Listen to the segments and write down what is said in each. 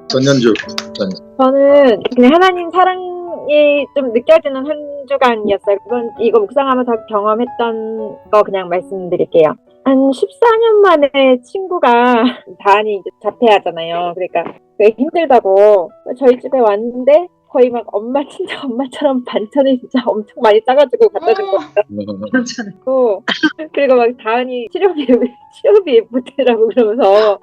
전년주. 저는 그냥 하나님 사랑이 좀 느껴지는 한 주간이었어요. 이거 묵상하면서 경험했던 거 그냥 말씀드릴게요. 한 14년 만에 친구가 다한이 이제 자퇴하잖아요. 그러니까 되게 힘들다고 저희 집에 왔는데 거의 막 진짜 엄마처럼 반찬을 진짜 엄청 많이 짜가지고 갖다 준 거예요. 그리고 막 다한이 치료비 보태라고 그러면서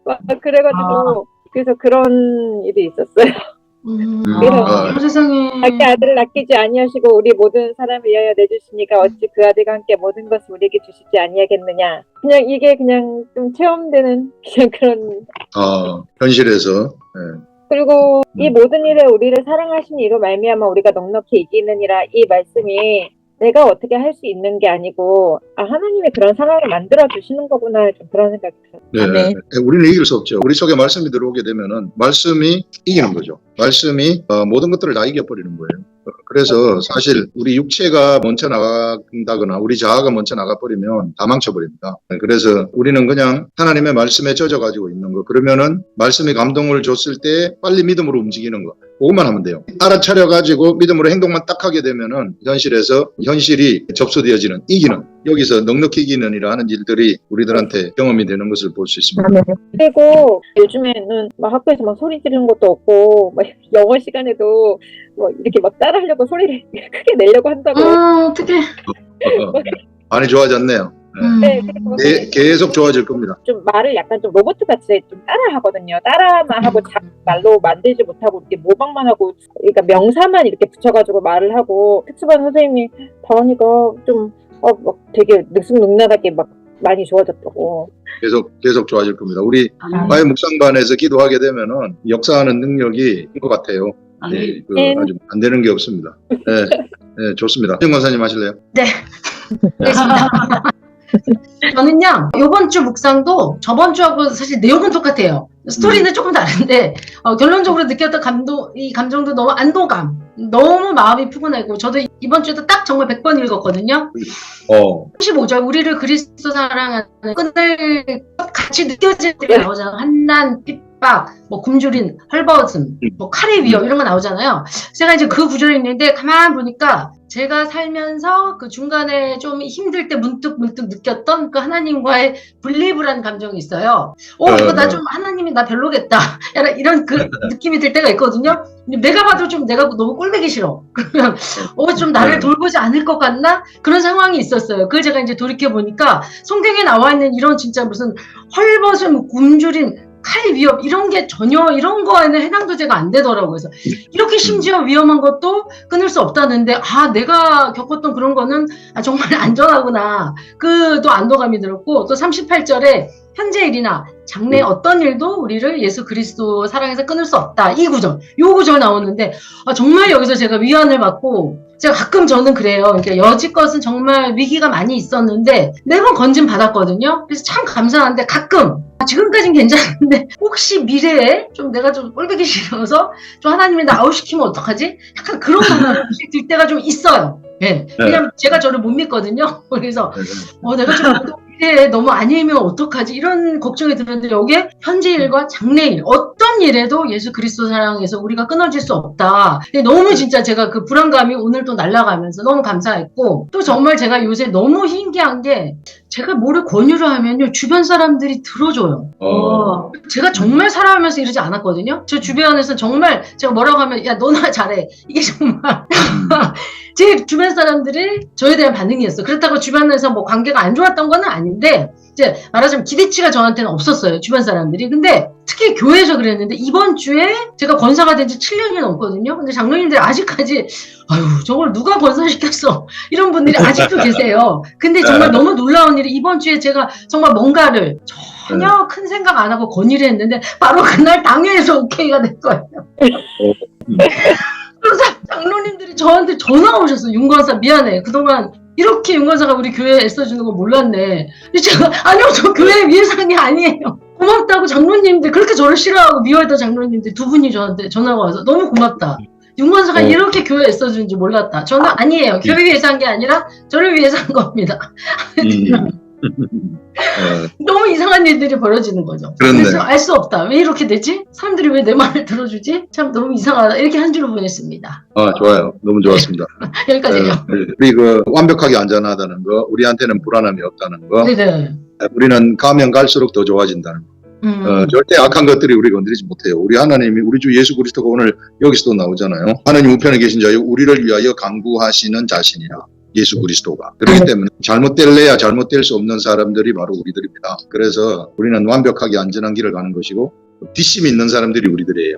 막 그래가지고 그래서 그런 일이 있었어요. 그래서 세상에. 자기 아들을 아끼지 아니하시고 우리 모든 사람을 위하여 내주시니까 어찌 그 아들과 함께 모든 것을 우리에게 주시지 아니하겠느냐. 그냥 이게 그냥 좀 체험되는 그냥 그런 현실에서. 네. 그리고 이 모든 일에 우리를 사랑하시니 이로 말미암아 우리가 넉넉히 이기느니라. 이 말씀이 내가 어떻게 할 수 있는 게 아니고 하나님이 그런 상황을 만들어 주시는 거구나, 좀 그런 생각이 들어요. 네. 우리는 이길 수 없죠. 우리 속에 말씀이 들어오게 되면은 말씀이 이기는 거죠. 말씀이 모든 것들을 다 이겨버리는 거예요. 그래서 사실 우리 육체가 먼저 나간다거나 우리 자아가 먼저 나가버리면 다 망쳐버립니다. 그래서 우리는 그냥 하나님의 말씀에 젖어가지고 있는 거. 그러면은 말씀이 감동을 줬을 때 빨리 믿음으로 움직이는 거. 그것만 하면 돼요. 알아차려가지고 믿음으로 행동만 딱 하게 되면은 현실이 접수되어지는, 이기는, 여기서 넉넉히 이기는이라 하는 일들이 우리들한테 경험이 되는 것을 볼 수 있습니다. 그리고 요즘에는 막 학교에서 막 소리 지르는 것도 없고 막 영어 시간에도 뭐 이렇게 막 따라하려고 소리를 크게 내려고 한다고. 어떡해. 많이 좋아졌네요. 네, 계속 좋아질 겁니다. 좀 말을 약간 좀 로봇 같이 좀 따라 하거든요. 따라만 하고 말로 만들지 못하고 이렇게 모방만 하고, 그러니까 명사만 이렇게 붙여가지고 말을 하고. 특수반 선생님이 다원이가 좀 막 되게 늑승늑낙하게 막 많이 좋아졌다고. 계속 좋아질 겁니다. 우리 마의 묵상반에서 기도하게 되면은 역사하는 능력이 인 것 같아요. 네, 아주 안 되는 게 없습니다. 네, 좋습니다. 정 권사님 하실래요? 네. 저는요, 이번 주 묵상도 저번 주하고 사실 내용은 똑같아요. 스토리는 조금 다른데, 결론적으로 느꼈던 이 감정도 너무 안도감, 너무 마음이 푸근하고, 저도 이번 주에도 딱 정말 100번 읽었거든요. 35절, 우리를 그리스도 사랑하는 끈을 같이 느껴질 때 나오잖아요. 한난, 핍박, 뭐 굶주린, 헐벗음, 뭐 칼의 위협 이런 거 나오잖아요. 제가 이제 그 구절을 읽는데 가만 보니까 제가 살면서 그 중간에 좀 힘들 때 문득 느꼈던 그 하나님과의 분리불안 감정이 있어요. 이거 나 좀 하나님이 나 별로겠다. 이런 그 느낌이 들 때가 있거든요. 내가 봐도 좀 내가 너무 꼴보기 싫어. 그러면 좀 나를 돌보지 않을 것 같나? 그런 상황이 있었어요. 그걸 제가 이제 돌이켜 보니까 성경에 나와 있는 이런 진짜 무슨 헐벗음, 굶주린, 칼 위협 이런 게 전혀 이런 거에는 해당도 제가 안 되더라고요. 그래서 이렇게 심지어 위험한 것도 끊을 수 없다는데 내가 겪었던 그런 거는 정말 안전하구나. 또 안도감이 들었고, 또 38절에 현재 일이나 장래 어떤 일도 우리를 예수 그리스도 사랑해서 끊을 수 없다. 이 구절 나오는데 정말 여기서 제가 위안을 받고, 제가 가끔 저는 그래요. 그러니까 여지껏은 정말 위기가 많이 있었는데 매번 건진 받았거든요. 그래서 참 감사한데 가끔 지금까진 괜찮은데 혹시 미래에 좀 내가 좀 꼴보기 싫어서 좀 하나님이 나 아웃시키면 어떡하지? 약간 그런 마음이 들 때가 좀 있어요. 네. 왜냐면 제가 저를 못 믿거든요. 그래서 내가 좀 미래에 너무 아니면 어떡하지? 이런 걱정이 드는데 여기에 현재 일과 장래 일, 어떤 일에도 예수 그리스도 사랑해서 우리가 끊어질 수 없다. 너무 진짜 제가 그 불안감이 오늘 또 날아가면서 너무 감사했고, 또 정말 제가 요새 너무 신기한 게 제가 뭐를 권유를 하면요 주변 사람들이 들어줘요. 제가 정말 살아가면서 이러지 않았거든요. 저 주변에서 정말 제가 뭐라고 하면 야 너나 잘해, 이게 정말 제 주변 사람들이 저에 대한 반응이었어. 그렇다고 주변에서 뭐 관계가 안 좋았던 건 아닌데 이제 말하자면 기대치가 저한테는 없었어요, 주변 사람들이. 근데 특히 교회에서 그랬는데 이번 주에 제가 권사가 된 지 7년이 넘거든요. 근데 장로님들이 아직까지 저걸 누가 권사시켰어, 이런 분들이 아직도 계세요. 근데 정말 너무 놀라운 일이 이번 주에 제가 정말 뭔가를 전혀 큰 생각 안 하고 건의를 했는데 바로 그날 당회에서 오케이가 된 거예요. 그래서 장로님들이 저한테 전화 오셨어요. 윤권사 미안해, 그동안 이렇게 윤권사가 우리 교회에 애써주는 거 몰랐네. 근데 제가 아니요, 저 교회 위해서 한 게 아니에요. 고맙다고. 장로님들 그렇게 저를 싫어하고 미워했던 장로님들 두 분이 저한테 전화가 와서 너무 고맙다, 윤권사가 이렇게 교회에 애써주는지 몰랐다. 저는 아니에요, 교회 위해서 한 게 아니라 저를 위해서 한 겁니다. 너무 이상한 일들이 벌어지는 거죠. 그렇네. 그래서 알 수 없다. 왜 이렇게 되지? 사람들이 왜 내 말을 들어주지? 참 너무 이상하다. 이렇게 한 줄을 보냈습니다. 좋아요. 너무 좋았습니다. 여기까지요. 우리 완벽하게 안전하다는 거, 우리한테는 불안함이 없다는 거, 네네. 우리는 가면 갈수록 더 좋아진다는 거. 절대 악한 것들이 우리 건드리지 못해요. 우리 하나님이, 우리 주 예수 그리스도가 오늘 여기서도 나오잖아요. 하나님 우편에 계신 자여 우리를 위하여 간구하시는 자신이라. 예수 그리스도가. 그렇기 때문에 잘못될래야 잘못될 수 없는 사람들이 바로 우리들입니다. 그래서 우리는 완벽하게 안전한 길을 가는 것이고 뒷심이 있는 사람들이 우리들이에요.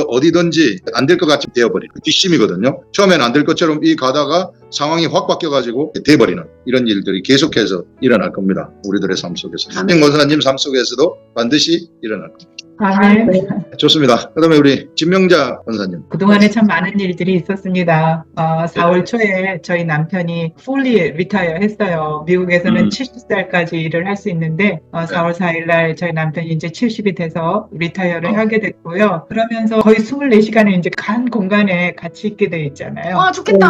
어디든지 안 될 것 같이 되어버리는 뒷심이거든요. 처음엔 안 될 것처럼 가다가 상황이 확 바뀌어가지고 돼버리는 이런 일들이 계속해서 일어날 겁니다. 우리들의 삶 속에서. 한 권사님 삶 속에서도 반드시 일어날 겁니다. 아멘. 좋습니다. 그 다음에 우리 진명자 권사님. 그동안에 참 많은 일들이 있었습니다. 4월 초에 저희 남편이 fully retire 했어요. 미국에서는 70살까지 일을 할 수 있는데 4월 4일 날 저희 남편이 이제 70이 돼서 리타이어를 하게 됐고요. 그러면서 거의 24시간을 이제 한 공간에 같이 있게 돼 있잖아요. 와, 좋겠다.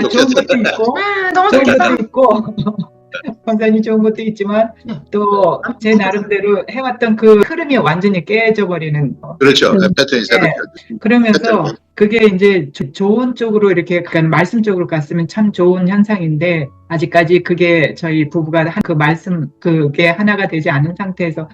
좋은 것도 있고 너무 좋은 좋겠다. 것도 있고 권사님 좋은 것도 있지만 또 제 나름대로 해왔던 그 흐름이 완전히 깨져버리는 그렇죠. 패턴이 새롭게. 그러면서 그게 이제 좋은 쪽으로 이렇게 약간 말씀 쪽으로 갔으면 참 좋은 현상인데 아직까지 그게 저희 부부가 한 그 말씀 그게 하나가 되지 않은 상태에서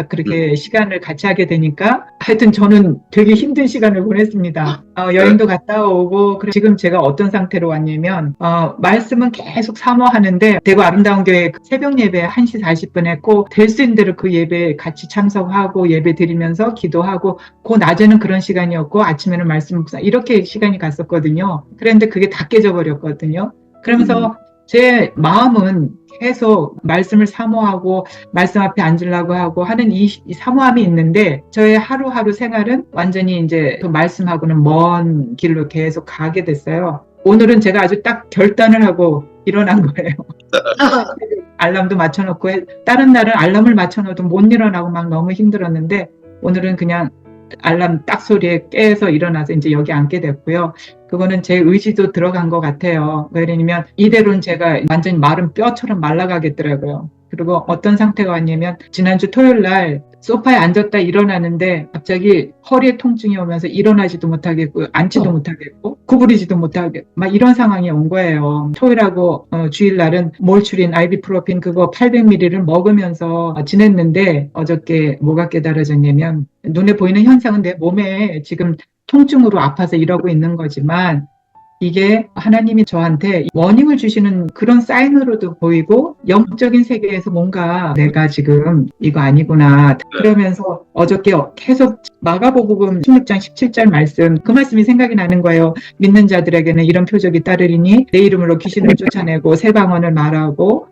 그렇게 시간을 같이 하게 되니까 하여튼 저는 되게 힘든 시간을 보냈습니다. 여행도 갔다 오고 지금 제가 어떤 상태로 왔냐면 말씀은 계속 사모하는데 대구 아름다운 교회 새벽 예배 1시 40분에 꼭 될 수 있는 대로 그 예배에 같이 참석하고 예배 드리면서 기도하고 그 낮에는 그런 시간이었고 아침에는 말씀 묵상 이렇게 시간이 갔었거든요. 그런데 그게 다 깨져버렸거든요. 그러면서 제 마음은 계속 말씀을 사모하고 말씀 앞에 앉으려고 하고 하는 이 사모함이 있는데 저의 하루하루 생활은 완전히 이제 그 말씀하고는 먼 길로 계속 가게 됐어요. 오늘은 제가 아주 딱 결단을 하고 일어난 거예요. 알람도 맞춰놓고 다른 날은 알람을 맞춰놓어도 못 일어나고 막 너무 힘들었는데 오늘은 그냥 알람 딱 소리에 깨서 일어나서 이제 여기 앉게 됐고요. 그거는 제 의지도 들어간 것 같아요. 왜냐면 이대로는 제가 완전히 마른 뼈처럼 말라가겠더라고요. 그리고 어떤 상태가 왔냐면 지난주 토요일 날 소파에 앉았다 일어나는데 갑자기 허리에 통증이 오면서 일어나지도 못하겠고 앉지도 못하겠고 구부리지도 못하겠고 막 이런 상황이 온 거예요. 토요일하고 주일날은 몰추린 아이비프로핀 그거 800ml를 먹으면서 지냈는데 어저께 뭐가 깨달아졌냐면 눈에 보이는 현상은 내 몸에 지금 통증으로 아파서 이러고 있는 거지만 이게 하나님이 저한테 워닝을 주시는 그런 사인으로도 보이고 영적인 세계에서 뭔가 내가 지금 이거 아니구나 그러면서 어저께 계속 마가복음 16장 17절 말씀 그 말씀이 생각이 나는 거예요. 믿는 자들에게는 이런 표적이 따르리니 내 이름으로 귀신을 쫓아내고 새 방언을 말하고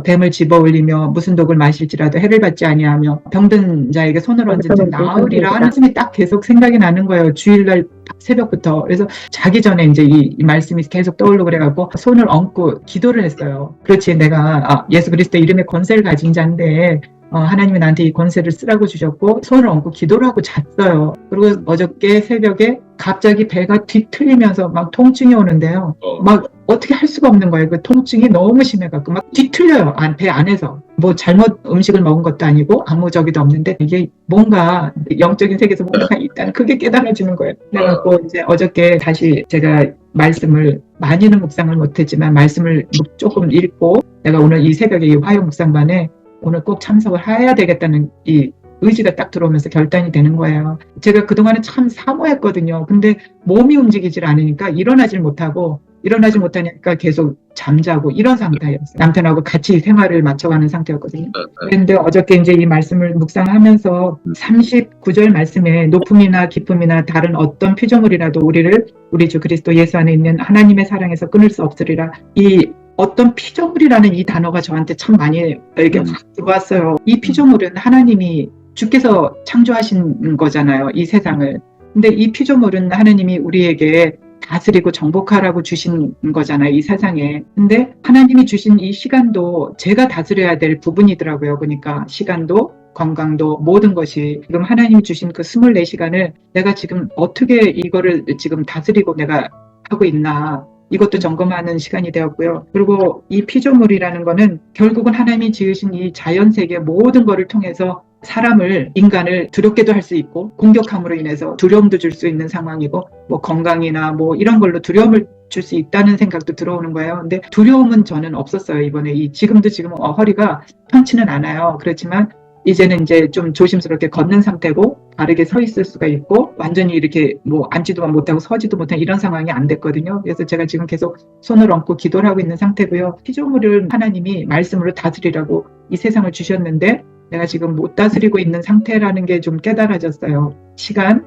뱀을 집어올리며 무슨 독을 마실지라도 해를 받지 아니하며 병든 자에게 손을 얹은 자 나으리라 하는 말씀이 딱 계속 생각이 나는 거예요. 주일날 새벽부터. 그래서 자기 전에 이제 이 말씀이 계속 떠오르고 그래갖고 손을 얹고 기도를 했어요. 그렇지 내가 예수 그리스도 이름의 권세를 가진 자인데 하나님이 나한테 이 권세를 쓰라고 주셨고 손을 얹고 기도를 하고 잤어요. 그리고 어저께 새벽에 갑자기 배가 뒤틀리면서 막 통증이 오는데요. 막 어떻게 할 수가 없는 거예요. 그 통증이 너무 심해갖고 막 뒤틀려요. 배 안에서. 뭐 잘못 음식을 먹은 것도 아니고 아무 저기도 없는데 이게 뭔가 영적인 세계에서 뭔가 있다는 그게 깨달아지는 거예요. 그래갖고 이제 어저께 다시 제가 말씀을 많이는 묵상을 못했지만 말씀을 조금 읽고 내가 오늘 이 새벽에 이 화요 묵상반에 오늘 꼭 참석을 해야 되겠다는 이 의지가 딱 들어오면서 결단이 되는 거예요. 제가 그동안은 참 사모했거든요. 근데 몸이 움직이질 않으니까 일어나질 못하니까 계속 잠자고 이런 상태였어요. 남편하고 같이 생활을 맞춰가는 상태였거든요. 그런데 어저께 이제 이 말씀을 묵상하면서 39절 말씀에 높음이나 깊음이나 다른 어떤 피조물이라도 우리 주 그리스도 예수 안에 있는 하나님의 사랑에서 끊을 수 없으리라. 이 어떤 피조물이라는 이 단어가 저한테 참 많이 이렇게 확 들어왔어요. 이 피조물은 하나님이 주께서 창조하신 거잖아요. 이 세상을. 근데 이 피조물은 하나님이 우리에게 다스리고 정복하라고 주신 거잖아요. 이 세상에. 근데 하나님이 주신 이 시간도 제가 다스려야 될 부분이더라고요. 그러니까 시간도 건강도 모든 것이 지금 하나님이 주신 그 24시간을 내가 지금 어떻게 이거를 지금 다스리고 내가 하고 있나. 이것도 점검하는 시간이 되었고요. 그리고 이 피조물이라는 거는 결국은 하나님이 지으신 이 자연 세계 모든 거를 통해서 사람을, 인간을 두렵게도 할 수 있고 공격함으로 인해서 두려움도 줄 수 있는 상황이고 뭐 건강이나 뭐 이런 걸로 두려움을 줄 수 있다는 생각도 들어오는 거예요. 근데 두려움은 저는 없었어요. 이번에 지금 허리가 편치는 않아요. 그렇지만 이제는 이제 좀 조심스럽게 걷는 상태고 바르게 서 있을 수가 있고 완전히 이렇게 뭐 앉지도 못하고 서지도 못한 이런 상황이 안 됐거든요. 그래서 제가 지금 계속 손을 얹고 기도를 하고 있는 상태고요. 피조물을 하나님이 말씀으로 다스리라고 이 세상을 주셨는데 내가 지금 못 다스리고 있는 상태라는 게 좀 깨달아졌어요. 시간,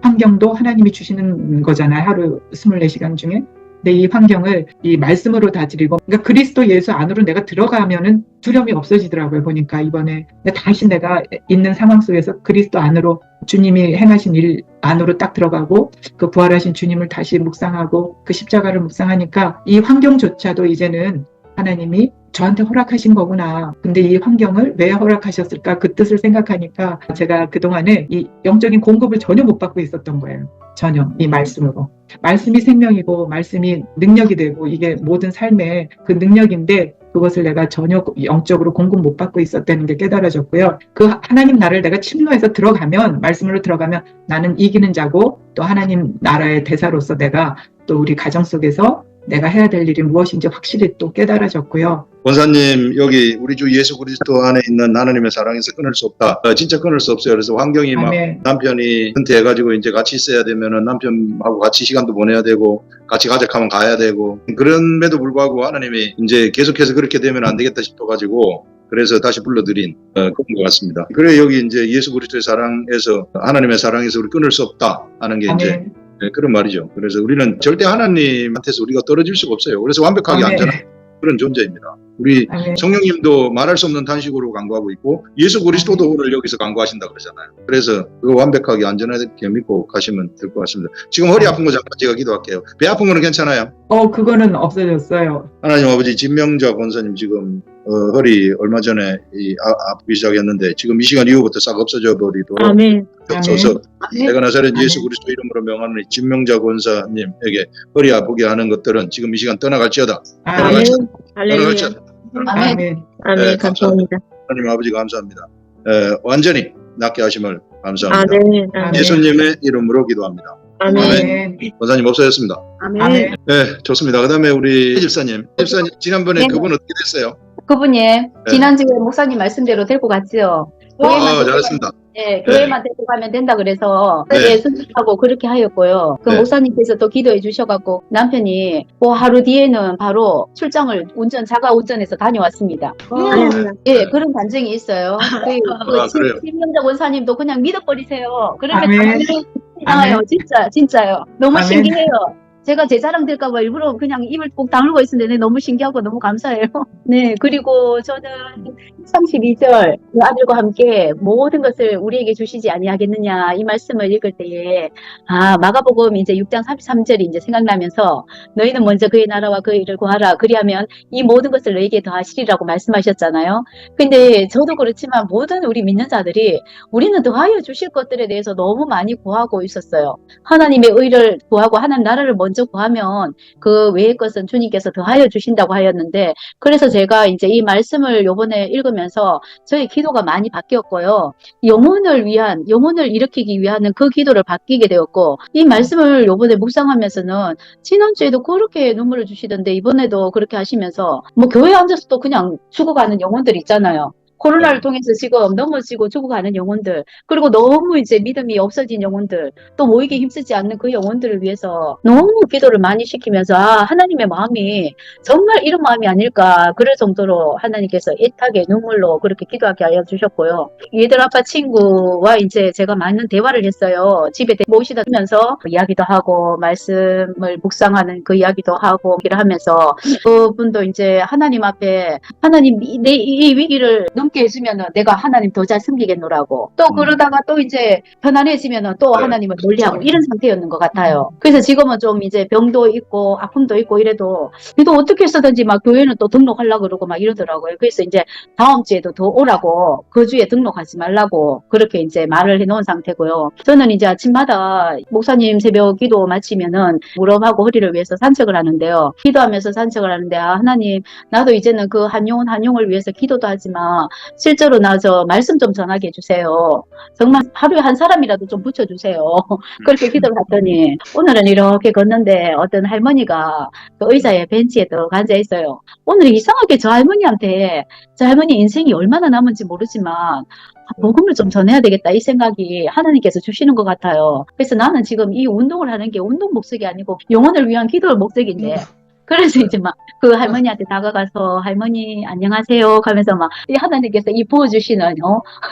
환경도 하나님이 주시는 거잖아요. 하루 24시간 중에. 근데 이 환경을 이 말씀으로 다스리고, 그러니까 그리스도 예수 안으로 내가 들어가면은 두려움이 없어지더라고요. 보니까 이번에 다시 내가 있는 상황 속에서 그리스도 안으로 주님이 행하신 일 안으로 딱 들어가고 그 부활하신 주님을 다시 묵상하고 그 십자가를 묵상하니까 이 환경조차도 이제는 하나님이 저한테 허락하신 거구나. 근데 이 환경을 왜 허락하셨을까? 그 뜻을 생각하니까 제가 그동안에 이 영적인 공급을 전혀 못 받고 있었던 거예요. 전혀 이 말씀으로. 말씀이 생명이고 말씀이 능력이 되고 이게 모든 삶의 그 능력인데 그것을 내가 전혀 영적으로 공급 못 받고 있었다는 게 깨달아졌고요. 그 하나님 나라를 내가 침노해서 들어가면, 말씀으로 들어가면 나는 이기는 자고 또 하나님 나라의 대사로서 내가 또 우리 가정 속에서 내가 해야 될 일이 무엇인지 확실히 또 깨달아졌고요. 권사님, 여기 우리 주 예수 그리스도 안에 있는 하나님의 사랑에서 끊을 수 없다. 진짜 끊을 수 없어요. 그래서 환경이 막 아멘. 남편이 은퇴해가지고 이제 같이 있어야 되면은 남편하고 같이 시간도 보내야 되고 같이 가족하면 가야 되고 그럼에도 불구하고 하나님이 이제 계속해서 그렇게 되면 안 되겠다 싶어가지고 그래서 다시 불러드린 그런 것 같습니다. 그래 여기 이제 예수 그리스도의 사랑에서 하나님의 사랑에서 우리 끊을 수 없다 하는 게 이제 아멘. 그런 말이죠. 그래서 우리는 절대 하나님한테서 우리가 떨어질 수가 없어요. 그래서 완벽하게 아멘. 안전한 그런 존재입니다. 우리 아멘. 성령님도 말할 수 없는 단식으로 간구하고 있고 예수 그리스도도 오늘 여기서 간구하신다 그러잖아요. 그래서 그거 완벽하게 안전하게 믿고 가시면 될 것 같습니다. 지금 허리 아픈 거 잠깐 제가 기도할게요. 배 아픈 거는 괜찮아요? 그거는 없어졌어요. 하나님 아버지 진명자 권사님 지금 허리 얼마 전에 아프기 시작했는데 지금 이 시간 이후부터 싹 없어져 버리도록 아멘. 없어서 내가 나사렛 아멘. 예수 그리스도 이름으로 명하는 이 진명자 권사님에게 허리 아프게 하는 것들은 지금 이 시간 떠나갈지어다. 아멘. 할렐루야. 떠나갈지어다. 아멘. 아멘. 아멘. 감사합니다. 하나님 아버지 감사합니다. 완전히 낫게 하심을 감사합니다. 아멘. 아멘. 예수님의 이름으로 기도합니다. 아멘. 아멘. 권사님 없어졌습니다. 아멘. 아멘. 네, 좋습니다. 그 다음에 우리 집사님 지난번에 네. 그분 어떻게 됐어요? 그분이 지난주에 목사님 말씀대로 데리고 갔지요. 교회만 잘했습니다. 네, 교회만 데리고 가면 된다 그래서 네. 네, 순종하고 그렇게 하였고요. 그 네. 목사님께서 또 기도해 주셔갖고 남편이 그 하루 뒤에는 바로 출장을 자가 운전해서 다녀왔습니다. 할렐루야. 예, 그런 반증이 있어요. 그래요? 김명자 원사님도 그냥 믿어버리세요. 그러면 아멘. 당해요. 진짜요. 너무 아멘. 신기해요. 제가 제 자랑 될까봐 일부러 그냥 입을 꼭 다물고 있었는데 너무 신기하고 너무 감사해요. 네, 그리고 저는 32절 그 아들과 함께 모든 것을 우리에게 주시지 아니하겠느냐 이 말씀을 읽을 때에 마가복음 이제 6장 33절이 이제 생각나면서 너희는 먼저 그의 나라와 그의 일을 구하라 그리하면 이 모든 것을 너희에게 더하시리라고 말씀하셨잖아요. 근데 저도 그렇지만 모든 우리 믿는 자들이 우리는 더하여 주실 것들에 대해서 너무 많이 구하고 있었어요. 하나님의 의를 구하고 하나님 나라를 먼저 구하면 그 외의 것은 주님께서 더하여 주신다고 하였는데 그래서 제가 이제 이 말씀을 요번에 읽으면서 저희 기도가 많이 바뀌었고요. 영혼을 일으키기 위한 그 기도를 바뀌게 되었고 이 말씀을 요번에 묵상하면서는 지난주에도 그렇게 눈물을 주시던데 이번에도 그렇게 하시면서 뭐 교회에 앉아서도 그냥 죽어가는 영혼들 있잖아요. 코로나를 통해서 지금 넘어지고 죽어가는 영혼들, 그리고 너무 이제 믿음이 없어진 영혼들, 또 모이기 힘쓰지 않는 그 영혼들을 위해서 너무 기도를 많이 시키면서 하나님의 마음이 정말 이런 마음이 아닐까 그럴 정도로 하나님께서 애타게 눈물로 그렇게 기도하게 하여 주셨고요. 얘들 아빠 친구와 이제 제가 많은 대화를 했어요. 집에 모시다 면서 이야기도 하고 말씀을 묵상하는 그 이야기도 하고 일을 하면서 그분도 이제 하나님 앞에 하나님 이 위기를 넘게 해주면은 내가 하나님 더 잘 섬기겠노라고. 또 그러다가 또 이제 편안해지면은 또 네. 하나님을 멀리하고 이런 상태였는 것 같아요. 그래서 지금은 좀 이제 병도 있고 아픔도 있고 이래도 그래도 어떻게 해서든지 막 교회는 또 등록하려고 그러고 막 이러더라고요. 그래서 이제 다음 주에도 더 오라고 그 주에 등록하지 말라고 그렇게 이제 말을 해놓은 상태고요. 저는 이제 아침마다 목사님 새벽 기도 마치면은 무릎하고 허리를 위해서 산책을 하는데요. 기도하면서 산책을 하는데 아 하나님 나도 이제는 그 한 영을 위해서 기도도 하지만 실제로 나 저 말씀 좀 전하게 해주세요. 정말 하루에 한 사람이라도 좀 붙여주세요. 그렇게 기도를 했더니 오늘은 이렇게 걷는데 어떤 할머니가 그 의자에 벤치에 또 앉아 있어요. 오늘 이상하게 저 할머니한테 저 할머니 인생이 얼마나 남은지 모르지만 복음을 좀 전해야 되겠다 이 생각이 하나님께서 주시는 것 같아요. 그래서 나는 지금 이 운동을 하는 게 운동 목적이 아니고 영혼을 위한 기도의 목적인데 그래서 이제 막 그 할머니한테 다가가서 할머니 안녕하세요 하면서 막 이 하나님께서 이 부어주시는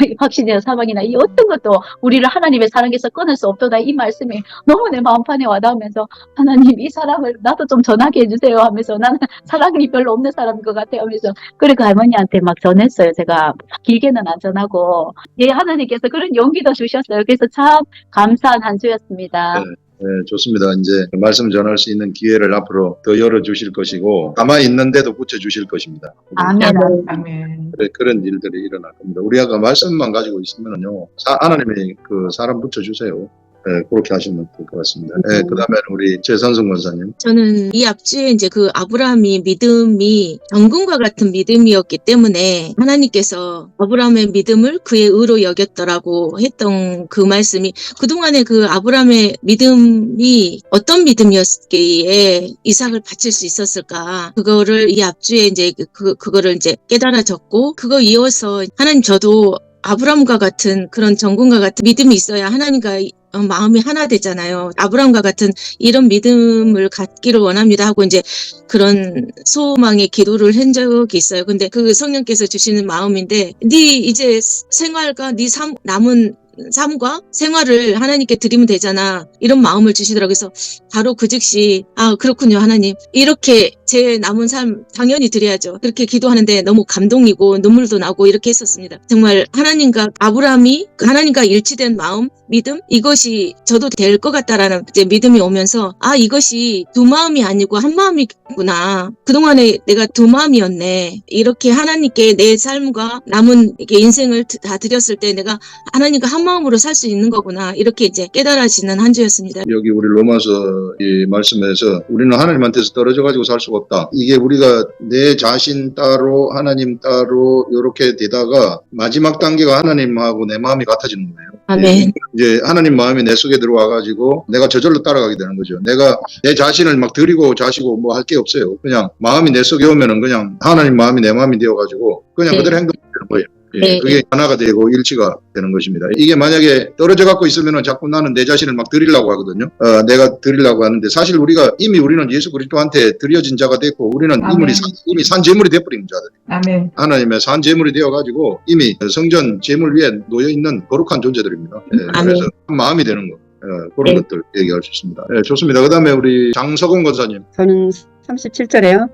이 확신이나 사망이나 이 어떤 것도 우리를 하나님의 사랑에서 끊을 수 없도다 이 말씀이 너무 내 마음판에 와닿으면서 하나님 이 사랑을 나도 좀 전하게 해주세요 하면서 나는 사랑이 별로 없는 사람인 것 같아요 하면서 그래 그 할머니한테 막 전했어요. 제가 길게는 안 전하고 예 하나님께서 그런 용기도 주셨어요. 그래서 참 감사한 한 주였습니다. 네, 좋습니다. 이제 말씀 전할 수 있는 기회를 앞으로 더 열어주실 것이고 가만히 있는데도 붙여주실 것입니다. 아멘. 아멘. 그런 일들이 일어날 겁니다. 우리 아까 말씀만 가지고 있으면요, 하나님이 그 사람 붙여주세요. 네, 그렇게 하시면 될 것 같습니다. 네, 그 다음에 우리 최선승 권사님. 저는 이 앞주에 이제 그 아브라함이 믿음이 정금과 같은 믿음이었기 때문에 하나님께서 아브라함의 믿음을 그의 의로 여겼더라고 했던 그 말씀이 그동안에 그 아브라함의 믿음이 어떤 믿음이었기에 이삭을 바칠 수 있었을까. 그거를 이 앞주에 이제 그거를 이제 깨달아졌고 그거 이어서 하나님 저도 아브라함과 같은 그런 정금과 같은 믿음이 있어야 하나님과 마음이 하나 되잖아요. 아브라함과 같은 이런 믿음을 갖기를 원합니다 하고 이제 그런 소망의 기도를 한 적이 있어요. 근데 그 성령께서 주시는 마음인데 네 이제 생활과 네 남은 삶과 생활을 하나님께 드리면 되잖아. 이런 마음을 주시더라고요. 그래서 바로 그 즉시 아 그렇군요 하나님. 이렇게 제 남은 삶 당연히 드려야죠. 그렇게 기도하는데 너무 감동이고 눈물도 나고 이렇게 했었습니다. 정말 하나님과 아브라함이 하나님과 일치된 마음, 믿음 이것이 저도 될 것 같다라는 이제 믿음이 오면서 아 이것이 두 마음이 아니고 한 마음이구나. 그동안에 내가 두 마음이었네. 이렇게 하나님께 내 삶과 남은 이렇게 인생을 다 드렸을 때 내가 하나님과 한 마음으로 살 수 있는 거구나. 이렇게 이제 깨달아지는 한 주였습니다. 여기 우리 로마서 이 말씀에서 우리는 하나님한테서 떨어져 가지고 살 수가 없다. 이게 우리가 내 자신 따로 하나님 따로 이렇게 되다가 마지막 단계가 하나님하고 내 마음이 같아지는 거예요. 아멘. 이제 하나님 마음이 내 속에 들어와 가지고 내가 저절로 따라가게 되는 거죠. 내가 내 자신을 막 드리고 자시고 뭐 할 게 없어요. 그냥 마음이 내 속에 오면은 그냥 하나님 마음이 내 마음이 되어 가지고 그냥 그대로 행동하는 거예요. 예, 그게 하나가 되고 일치가 되는 것입니다. 이게 만약에 떨어져 갖고 있으면은 자꾸 나는 내 자신을 막 드리려고 하거든요. 내가 드리려고 하는데 사실 우리는 예수 그리스도한테 드려진 자가 됐고 우리는 이미 산 제물이 되어버린 자들. 아멘. 하나님의 산 제물이 되어가지고 이미 성전 제물 위에 놓여 있는 거룩한 존재들입니다. 그래서 한 마음이 되는 거. 그런 것들 얘기할 수 있습니다. 좋습니다. 그 다음에 우리 장석원 권사님. 저는 37절에요.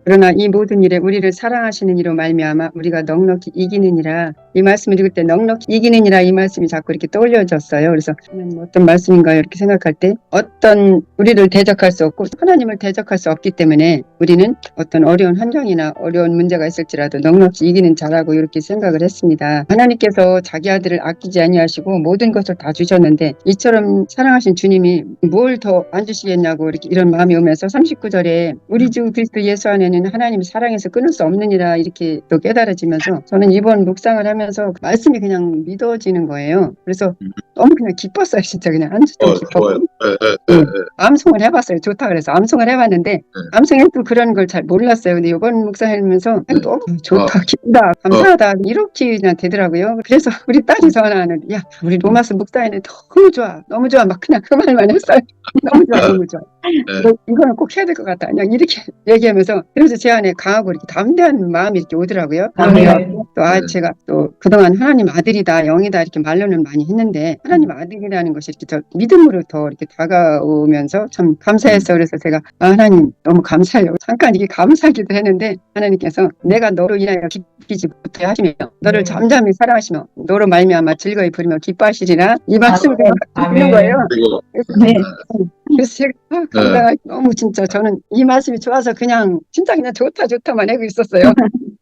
그러나 이 모든 일에 우리를 사랑하시는 이로 말미암아 우리가 넉넉히 이기느니라. 이 말씀을 읽을 때 넉넉히 이기느니라 이 말씀이 자꾸 이렇게 떠올려졌어요. 그래서 뭐 어떤 말씀인가요? 이렇게 생각할 때 어떤 우리를 대적할 수 없고 하나님을 대적할 수 없기 때문에 우리는 어떤 어려운 환경이나 어려운 문제가 있을지라도 넉넉히 이기는 자라고 이렇게 생각을 했습니다. 하나님께서 자기 아들을 아끼지 아니하시고 모든 것을 다 주셨는데 이처럼 사랑하신 주님이 뭘 더 안 주시겠냐고 이렇게 이런 마음이 오면서 39절에 우리 주 그리스도 예수 안에는 하나님의 사랑에서 끊을 수 없느니라 이렇게 또 깨달아지면서 저는 이번 묵상을 하면서 말씀이 그냥 믿어지는 거예요. 그래서 너무 그냥 기뻤어요. 진짜 그냥 한 주 동안 기뻤고 암송을 해봤어요. 좋다 그래서 암송을 해봤는데 암송해도 그런 걸 잘 몰랐어요. 근데 이번 묵상하면서 너무 좋다 기쁘다 감사하다 이렇게 그냥 되더라고요. 그래서 우리 딸이 전화하는데 야 우리 로마서 묵상에는 너무 좋아 막 그냥 그 말만 했어요. 너무 좋아. 네. 이거는 꼭 해야 될 것 같다. 그냥 이렇게 얘기하면서 그래서 제 안에 강하고 이렇게 담대한 마음이 이렇게 오더라고요. 아멘. 또 제가 또 그동안 하나님 아들이다, 영이다 이렇게 말로는 많이 했는데 하나님 아들이라는 것이 이렇게 더 믿음으로 더 이렇게 다가오면서 참 감사했어요. 그래서 제가 하나님 너무 감사해요. 잠깐 이게 감사하기도 했는데 하나님께서 내가 너로 인하여 기쁘지 못해 하시며 너를 잠잠히 사랑하시며 너로 말미암아 즐거이 부리며 기뻐하시리라 이 말씀을 아멘. 드리는 거예요. 그리고 네. 그래서 제가 너무 진짜 저는 이 말씀이 좋아서 그냥 진짜 그냥 좋다만 하고 있었어요.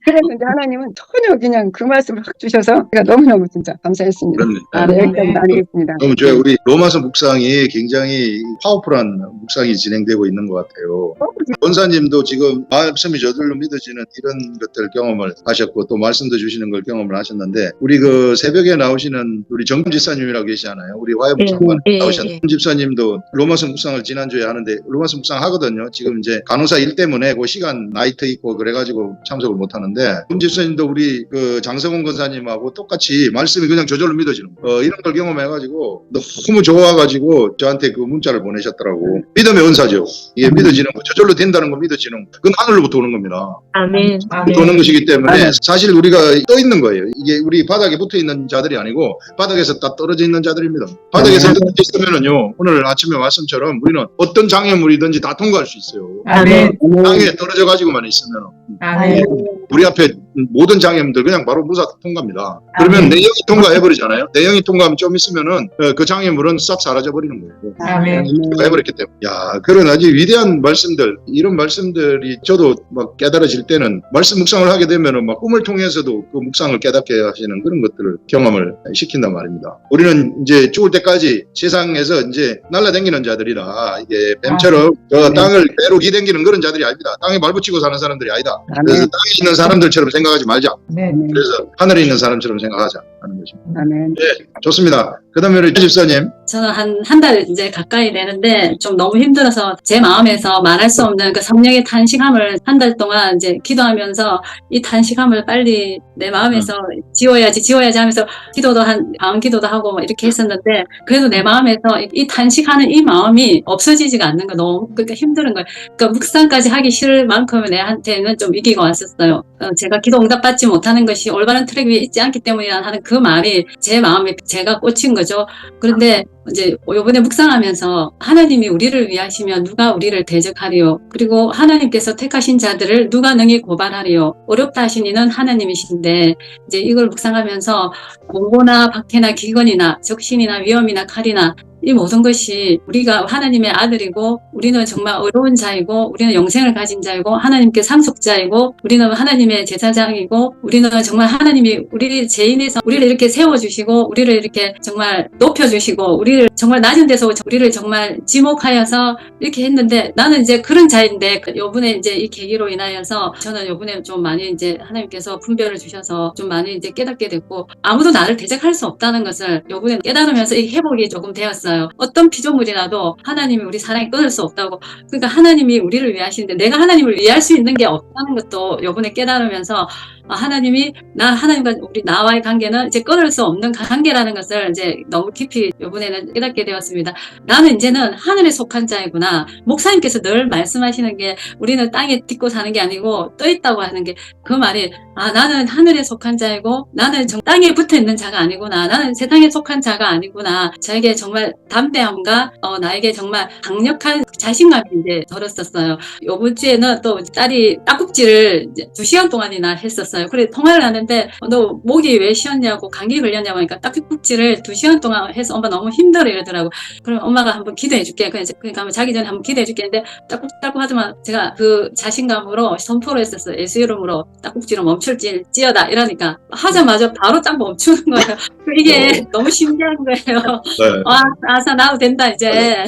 그랬는데 하나님은 전혀 그냥 그 말씀을 확 주셔서 제가 너무너무 진짜 감사했습니다. 그렇네. 네, 여기까지 나누겠습니다. 그럼 우리 로마서 묵상이 굉장히 파워풀한 묵상이 진행되고 있는 것 같아요. 권사님도 지금 말씀이 저절로 믿어지는 이런 것들 경험을 하셨고 또 말씀도 주시는 걸 경험을 하셨는데 우리 그 새벽에 나오시는 우리 정금 집사님이라고 계시잖아요. 우리 화해 묵상관 나오셨던 집사님도 로마서 묵상을 지난주에 하는데 로마서 묵상 하거든요. 지금 이제 간호사 일 때문에 그 시간 나이트 있고 그래가지고 참석을 못 하는데 정금 집사님도 우리 그 장성훈 권사님하고 똑같이 말씀이 그냥 저절로 믿어지는 거예요. 이런 걸 경험해가지고 너무 좋아가지고 저한테 그 문자를 보내셨더라고. 믿음의 은사죠. 이게 믿어지는 거, 저절로 된다는 거 믿어지는 거. 그건 하늘로부터 오는 겁니다. 아멘. 오는 것이기 때문에 사실 우리가 떠 있는 거예요. 이게 우리 바닥에 붙어 있는 자들이 아니고 바닥에서 딱 떨어져 있는 자들입니다. 바닥에서 떨어져 있으면은요, 오늘 아침에 말씀처럼 우리는 어떤 장애물이든지 다 통과할 수 있어요. 아멘. 땅에 떨어져 가지고만 있으면 아멘. 우리 앞에 모든 장애물들 그냥 바로 무사 통과합니다. 그러면 내 영이 통과해버리잖아요. 내 영이 통과하면 좀 있으면은 그 장애물은 싹 사라져버리는 거예요. 아멘. 해버렸기 때문에. 야, 그런 아주 위대한 말씀들, 이런 말씀들이 저도 막 깨달아질 때는 말씀 묵상을 하게 되면은 막 꿈을 통해서도 그 묵상을 깨닫게 하시는 그런 것들을 경험을 시킨단 말입니다. 우리는 이제 죽을 때까지 세상에서 이제 날아다니는 자들이라 이게 뱀처럼 저 땅을 배로 기댕기는 그런 자들이 아닙니다. 땅에 발붙이고 사는 사람들이 아니다. 그래서 땅에 있는 사람들처럼 생각하지 말자. 네. 그래서 하늘에 있는 사람처럼 생각하자 하는 것입니다. 아멘. 네, 좋습니다. 그 다음에 우리 집사님. 저는 한 달 이제 가까이 되는데 좀 너무 힘들어서 제 마음에서 말할 수 없는 그 성령의 탄식함을 한 달 동안 이제 기도하면서 이 탄식함을 빨리 내 마음에서 지워야지 하면서 기도도 방언 기도도 하고 이렇게 했었는데 그래도 내 마음에서 이 탄식하는 이 마음이 없어지지가 않는 거 너무 그러니까 힘든 거예요. 그러니까 묵상까지 하기 싫을 만큼 내한테는 좀 위기가 왔었어요. 제가 기도 응답받지 못하는 것이 올바른 트랙 위에 있지 않기 때문이라 하는 그 말이 제 마음에 제가 꽂힌 거죠. 그런데 이제 이번에 묵상하면서 하나님이 우리를 위하시면 누가 우리를 대적하리요. 그리고 하나님께서 택하신 자들을 누가 능히 고발하리요. 어렵다 하신 이는 하나님이신데 이제 이걸 묵상하면서 공고나 박해나 기근이나 적신이나 위험이나 칼이나 이 모든 것이 우리가 하나님의 아들이고 우리는 정말 어려운 자이고 우리는 영생을 가진 자이고 하나님께 상속자이고 우리는 하나님의 제사장이고 우리는 정말 하나님이 우리 죄인에서 우리를 이렇게 세워주시고 우리를 이렇게 정말 높여주시고 우리를 정말 낮은 데서 우리를 정말 지목하여서 이렇게 했는데 나는 이제 그런 자인데 요번에 이제 이 계기로 인하여서 저는 요번에 좀 많이 이제 하나님께서 분별을 주셔서 좀 많이 이제 깨닫게 됐고 아무도 나를 대적할 수 없다는 것을 요번에 깨달으면서 이 회복이 조금 되었어요. 어떤 피조물이라도 하나님이 우리 사랑이 끊을 수 없다고. 그러니까 하나님이 우리를 위하시는데 내가 하나님을 위할 수 있는 게 없다는 것도 요번에 깨달으면서 하나님이 하나님과 나와의 관계는 이제 끊을 수 없는 관계라는 것을 이제 너무 깊이 이번에는 깨닫게 되었습니다. 나는 이제는 하늘에 속한 자이구나. 목사님께서 늘 말씀하시는 게 우리는 땅에 딛고 사는 게 아니고 떠 있다고 하는 게 그 말이 나는 하늘에 속한 자이고 나는 땅에 붙어 있는 자가 아니구나. 나는 세상에 속한 자가 아니구나. 저에게 정말 담대함과 나에게 정말 강력한 자신감이 이제 들었었어요. 이번 주에는 또 딸이 딱국질을 2시간 동안이나 했었어요. 그래 통화를 하는데 너 목이 왜 쉬었냐고 감기 걸렸냐고 하니까 딱국질을 2시간 동안 해서 엄마 너무 힘들어 이러더라고. 그럼 엄마가 한번 기도해 줄게. 그러니까 자기 전에 한번 기도해 줄게 했는데 딱국 하지만 제가 그 자신감으로 선포를 했었어요. 예수 이름으로 딱국질을 멈출지어다 이러니까 하자마자 바로 딱 멈추는 거예요. 이게 너무 신기한 거예요. 네. 아사 나도 된다 이제.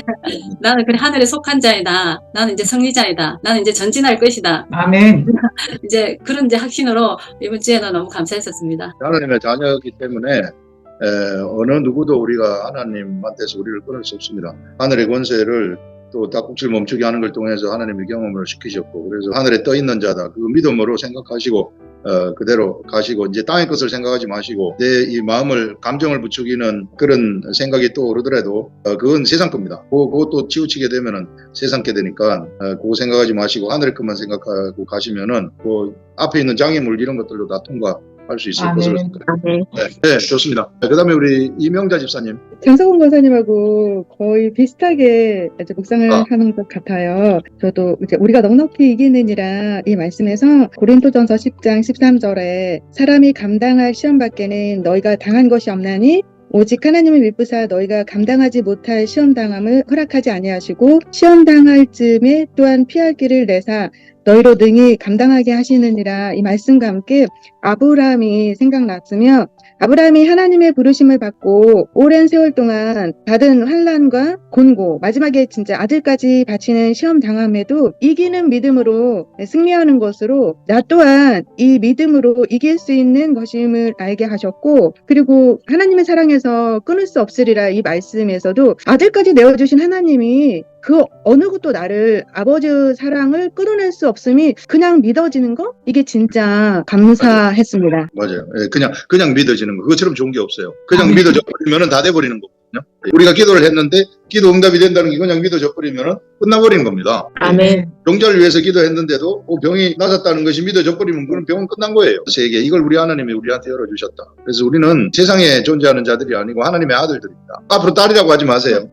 나는 그래 하늘에 속한 자이다. 나는 이제 승리자이다. 나는 이제 전진할 것이다. 아멘. 이제 그런 이제 확신으로 이번 주에는 너무 감사했었습니다. 하나님의 자녀이기 때문에 어느 누구도 우리가 하나님한테서 우리를 끊을 수 없습니다. 하늘의 권세를 또 딱국질 멈추게 하는 걸 통해서 하나님의 경험을 시키셨고 그래서 하늘에 떠 있는 자다. 그 믿음으로 생각하시고 그대로 가시고 이제 땅의 것을 생각하지 마시고 내 이 마음을 감정을 부추기는 그런 생각이 또 오르더라도 그건 세상 겁니다. 그것도 치우치게 되면은 세상 게 되니까 그거 생각하지 마시고 하늘의 것만 생각하고 가시면은 그 앞에 있는 장애물 이런 것들도 다 통과할 수 있을 것으로 생각합니다. 네, 좋습니다. 그다음에 우리 이명자 집사님. 장석훈 권사님하고 거의 비슷하게 이제 묵상을 하는 것 같아요. 저도 이제 우리가 넉넉히 이기느니라 이 말씀에서 고린도전서 10장 13절에 사람이 감당할 시험 밖에는 너희가 당한 것이 없나니 오직 하나님을 믿으사 너희가 감당하지 못할 시험 당함을 허락하지 아니하시고 시험 당할 즈음에 또한 피할 길을 내사 너희로 능히 감당하게 하시느니라 이 말씀과 함께 아브라함이 생각났으며 아브라함이 하나님의 부르심을 받고 오랜 세월 동안 받은 환난과 곤고 마지막에 진짜 아들까지 바치는 시험 당함에도 이기는 믿음으로 승리하는 것으로 나 또한 이 믿음으로 이길 수 있는 것임을 알게 하셨고 그리고 하나님의 사랑에서 끊을 수 없으리라 이 말씀에서도 아들까지 내어주신 하나님이 그 어느 것도 나를 아버지 사랑을 끌어낼 수 없음이 그냥 믿어지는 거? 이게 진짜 감사했습니다. 맞아요. 예, 그냥 믿어지는 거. 그것처럼 좋은 게 없어요. 그냥 믿어져 버리면은 다 돼버리는 거거든요. 우리가 기도를 했는데 기도 응답이 된다는 게 그냥 믿어져 버리면은 끝나버리는 겁니다. 아멘. 병자를 위해서 기도했는데도 병이 나았다는 것이 믿어져 버리면 그런 병은 끝난 거예요. 세계 이걸 우리 하나님이 우리한테 열어주셨다. 그래서 우리는 세상에 존재하는 자들이 아니고 하나님의 아들들입니다. 앞으로 딸이라고 하지 마세요.